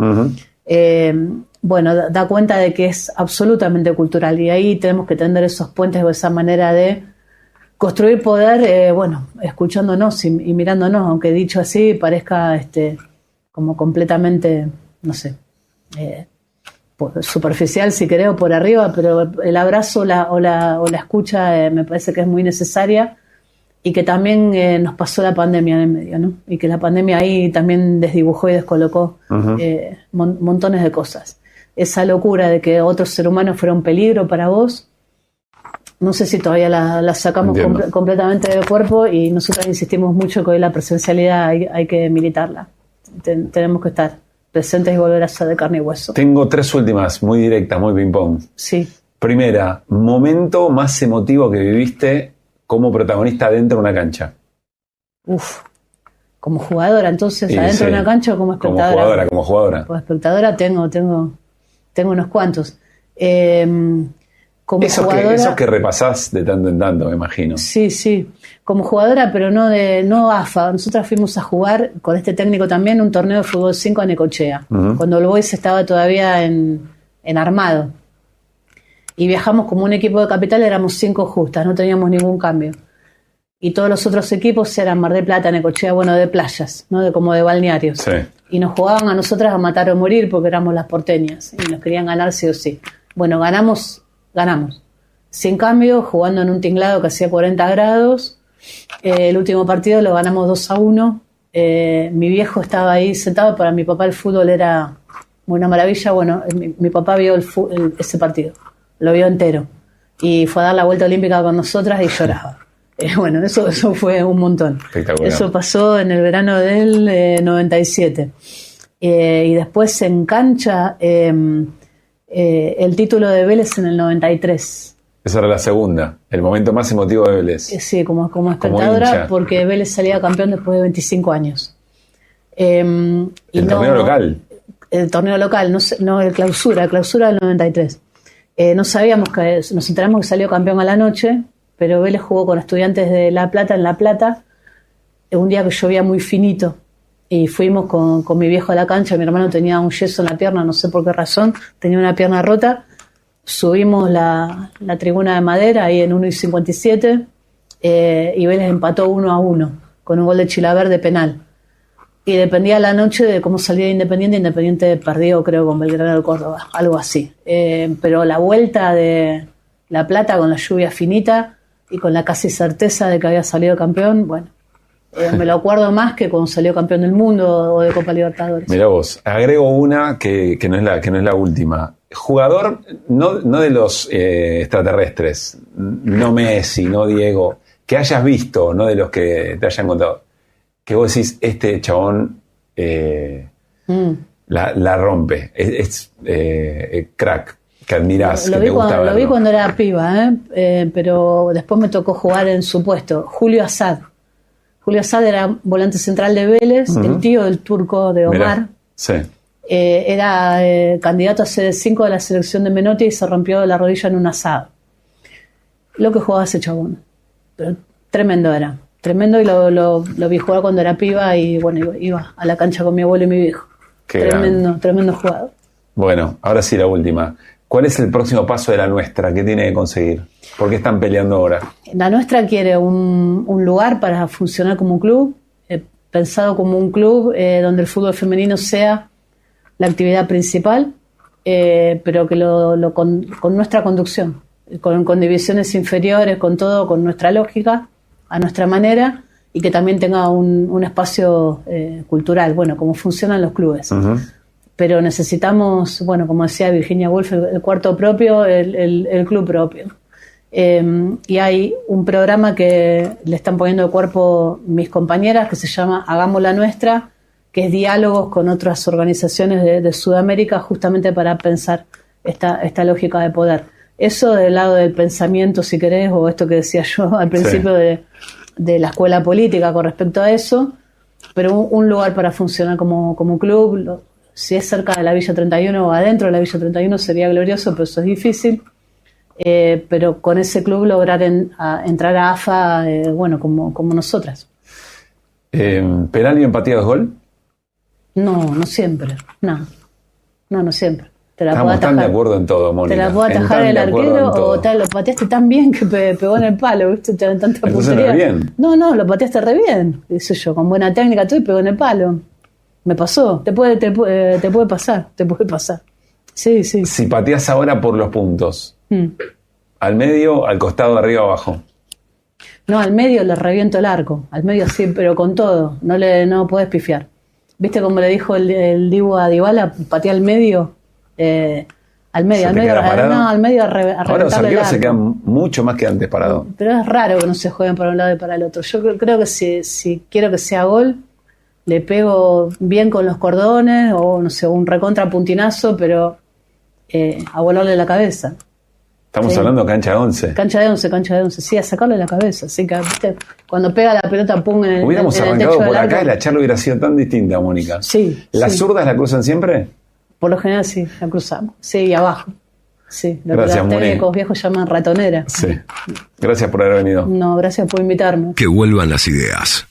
Bueno, da cuenta de que es absolutamente cultural, y ahí tenemos que tender esos puentes o esa manera de construir poder, bueno, escuchándonos y mirándonos, aunque dicho así parezca como completamente, no sé, superficial si querés, o por arriba, pero el abrazo o la escucha me parece que es muy necesaria, y que también nos pasó la pandemia en el medio, ¿no? Y que la pandemia ahí también desdibujó y descolocó montones de cosas. Esa locura de que otro ser humano fuera un peligro para vos, no sé si todavía la sacamos completamente del cuerpo, y nosotros insistimos mucho que hoy la presencialidad hay que militarla. Tenemos que estar presentes y volver a ser de carne y hueso. Tengo 3 últimas, muy directas, muy ping-pong. Sí. Primera, momento más emotivo que viviste como protagonista dentro de una cancha. Como jugadora, entonces, adentro de una cancha, o como espectadora. Como jugadora. Como espectadora tengo unos cuantos. Como jugadora, esos que repasás de tanto en tanto, me imagino. Sí. Como jugadora, pero no AFA. Nosotras fuimos a jugar con este técnico también un torneo de fútbol 5 a Necochea, cuando el Boys estaba todavía en armado. Y viajamos como un equipo de capital, éramos 5 justas, no teníamos ningún cambio. Y todos los otros equipos eran Mar del Plata, Necochea, bueno, de playas, ¿no? Como de balnearios. Sí. Y nos jugaban a nosotras a matar o morir porque éramos las porteñas y nos querían ganar sí o sí. Bueno, ganamos. Sin cambio, jugando en un tinglado que hacía 40 grados. El último partido lo ganamos 2-1. Mi viejo estaba ahí sentado. Para mi papá el fútbol era una maravilla. Bueno, mi papá vio ese partido. Lo vio entero. Y fue a dar la vuelta olímpica con nosotras y lloraba. Bueno, eso fue un montón. Eso pasó en el verano del 97. Y después en cancha, el título de Vélez en el 93. Esa era la segunda, el momento más emotivo de Vélez. Sí, como espectadora, porque Vélez salía campeón después de 25 años. ¿El torneo local? El torneo local, no el clausura del 93. No sabíamos nos enteramos que salió campeón a la noche, pero Vélez jugó con Estudiantes de La Plata en La Plata, un día que llovía muy finito, y fuimos con mi viejo a la cancha. Mi hermano tenía un yeso en la pierna, no sé por qué razón, tenía una pierna rota. Subimos la tribuna de madera ahí en 1:57, y Vélez empató 1-1 con un gol de Chilaver de penal. Y dependía la noche de cómo salía Independiente perdió, creo, con Belgrano de Córdoba, algo así. Pero la vuelta de La Plata con la lluvia finita y con la casi certeza de que había salido campeón, bueno, Me lo acuerdo más que cuando salió campeón del mundo o de Copa Libertadores. Mirá vos, agrego una que no es la última. Jugador, no de los extraterrestres, no Messi, no Diego, que hayas visto, no de los que te hayan contado, que vos decís, este chabón la rompe, es crack, que admirás, que te gusta verlo. Lo vi cuando era piba, pero después me tocó jugar en su puesto, Julio Asad. Julio Asad era volante central de Vélez, el tío del turco de Omar. Mirá, sí. Era candidato a CD5 de la selección de Menotti y se rompió la rodilla en un asado. Lo que jugaba ese chabón. Pero tremendo era. Tremendo, y lo vi jugar cuando era piba y bueno, iba a la cancha con mi abuelo y mi viejo. Tremendo jugador. Bueno, ahora sí la última. ¿Cuál es el próximo paso de la nuestra? ¿Qué tiene que conseguir? ¿Por qué están peleando ahora? La nuestra quiere un lugar para funcionar como un club, pensado como un club donde el fútbol femenino sea la actividad principal, pero que con nuestra conducción, con divisiones inferiores, con todo, con nuestra lógica, a nuestra manera, y que también tenga un espacio cultural, bueno, como funcionan los clubes. Pero necesitamos, bueno, como decía Virginia Woolf, el cuarto propio, el club propio. Y hay un programa que le están poniendo de cuerpo mis compañeras, que se llama Hagamos la Nuestra, que es diálogos con otras organizaciones de Sudamérica, justamente para pensar esta lógica de poder. Eso del lado del pensamiento, si querés, o esto que decía yo al principio de la escuela política con respecto a eso, pero un lugar para funcionar como club. Si es cerca de la Villa 31 o adentro de la Villa 31 sería glorioso, pero eso es difícil. Pero con ese club lograr entrar a AFA, bueno, como nosotras. ¿Penal y empatía es gol? No siempre. No siempre. Estamos tan de acuerdo en todo, Mónica. Te la puedo atajar el arquero o lo pateaste tan bien que pegó en el palo, ¿viste? Te dan tanta Entonces puntería. no es bien. No, lo pateaste re bien, qué yo, con buena técnica todo y pegó en el palo. Me pasó, te puede pasar. Sí. Si pateás ahora por los puntos, ¿al medio, al costado, arriba, abajo? No, al medio le reviento el arco. Al medio sí, pero con todo. No podés pifiar. ¿Viste cómo le dijo el Dibu a Dybala? Patea al medio. Al medio a reventarle ahora los arqueros el arco. se quedan mucho más que antes parados. Pero es raro que no se jueguen para un lado y para el otro. Yo creo que si quiero que sea gol, le pego bien con los cordones o no sé, un recontra puntinazo, pero a volarle la cabeza. Estamos hablando de cancha de 11. Cancha de 11, sí, a sacarle la cabeza. Así que, ¿viste? Cuando pega la pelota, pum, en Hubiéramos en el arrancado techo por del acá arco. y la charla hubiera sido tan distinta, Mónica. Sí. ¿Las zurdas la cruzan siempre? Por lo general sí, la cruzamos. Sí, y abajo. Sí, lo Gracias, que los Moni. técnicos viejos llaman ratonera. Sí. Gracias por haber venido. No, gracias por invitarme. Que vuelvan las ideas.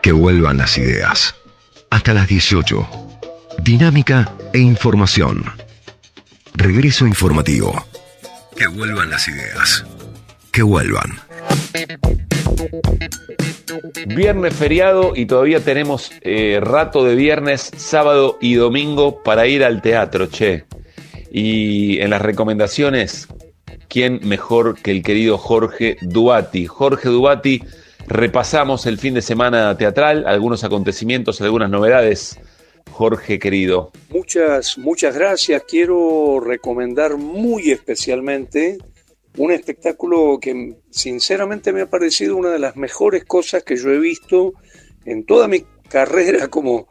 Que vuelvan las ideas. Hasta las 18. Dinámica e información. Regreso informativo. Que vuelvan las ideas. Que vuelvan. Viernes feriado y todavía tenemos rato de viernes, sábado y domingo para ir al teatro, che. Y en las recomendaciones, ¿quién mejor que el querido Jorge Duati? Jorge Duati, repasamos el fin de semana teatral, algunos acontecimientos, algunas novedades. Jorge, querido. Muchas gracias. Quiero recomendar muy especialmente un espectáculo que sinceramente me ha parecido una de las mejores cosas que yo he visto en toda mi carrera como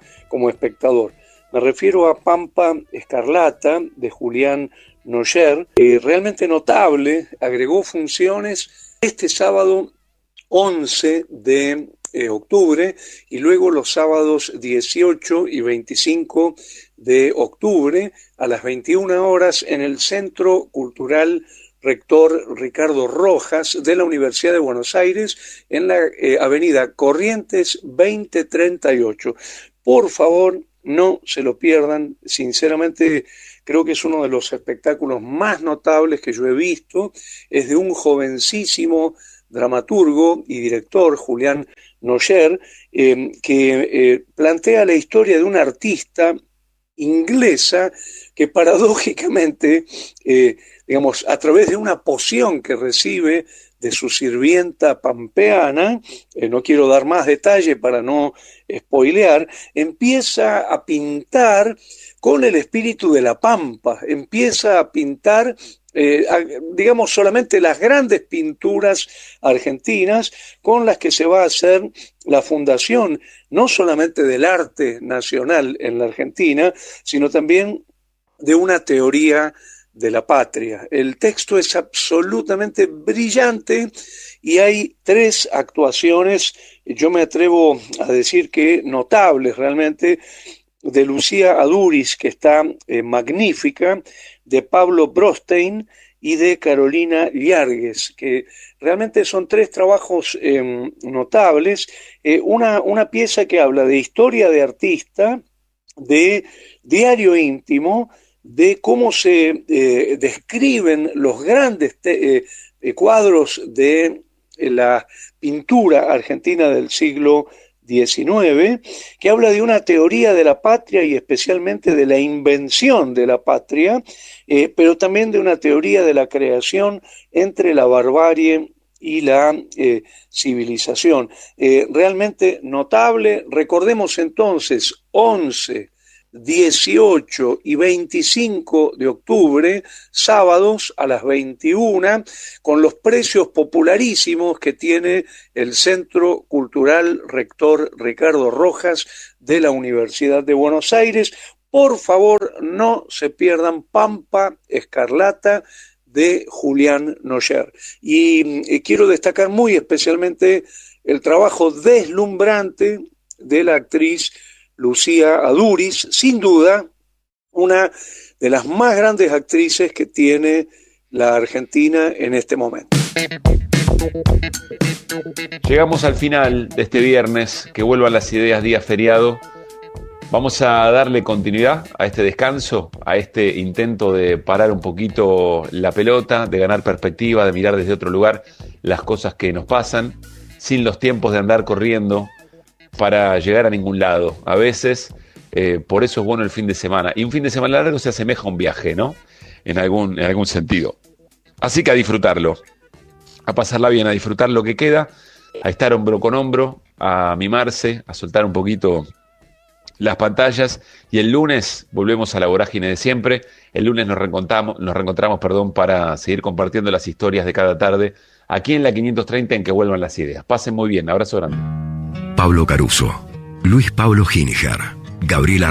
espectador. Me refiero a Pampa Escarlata, de Julián Noyer, realmente notable, agregó funciones este sábado 11 de octubre y luego los sábados 18 y 25 de octubre a las 21 horas en el Centro Cultural Rector Ricardo Rojas de la Universidad de Buenos Aires en la avenida Corrientes 2038. Por favor, no se lo pierdan. Sinceramente, creo que es uno de los espectáculos más notables que yo he visto. Es de un jovencísimo dramaturgo y director, Julián Noyer, que plantea la historia de una artista inglesa que paradójicamente, digamos, a través de una poción que recibe de su sirvienta pampeana, no quiero dar más detalle para no spoilear, empieza a pintar con el espíritu de la pampa, empieza a pintar, digamos, solamente las grandes pinturas argentinas con las que se va a hacer la fundación, no solamente del arte nacional en la Argentina, sino también de una teoría de la patria. El texto es absolutamente brillante y hay 3 actuaciones, yo me atrevo a decir que notables realmente, de Lucía Adúriz, que está magnífica, de Pablo Brostein y de Carolina Llargues, que realmente son 3 trabajos notables. Una pieza que habla de historia de artista, de diario íntimo, de cómo se describen los grandes cuadros de la pintura argentina del siglo XIX, que habla de una teoría de la patria y especialmente de la invención de la patria, pero también de una teoría de la creación entre la barbarie y la civilización. Realmente notable. Recordemos entonces 11, 18 y 25 de octubre, sábados a las 21, con los precios popularísimos que tiene el Centro Cultural Rector Ricardo Rojas de la Universidad de Buenos Aires. Por favor, no se pierdan Pampa Escarlata de Julián Noyer. Y quiero destacar muy especialmente el trabajo deslumbrante de la actriz Lucía Adúriz, sin duda una de las más grandes actrices que tiene la Argentina en este momento. Llegamos al final de este viernes, que vuelvan las ideas, día feriado. Vamos a darle continuidad a este descanso, a este intento de parar un poquito la pelota, de ganar perspectiva, de mirar desde otro lugar las cosas que nos pasan, sin los tiempos de andar corriendo para llegar a ningún lado. A veces, por eso es bueno el fin de semana. Y un fin de semana largo se asemeja a un viaje, ¿no? En algún sentido. Así que a disfrutarlo, a pasarla bien, a disfrutar lo que queda, a estar hombro con hombro, a mimarse, a soltar un poquito las pantallas. Y el lunes volvemos a la vorágine de siempre. El lunes nos reencontramos, para seguir compartiendo las historias de cada tarde aquí en la 530 en Que Vuelvan las Ideas. Pasen muy bien. Abrazo grande. Pablo Caruso, Luis Pablo Gininger, Gabriela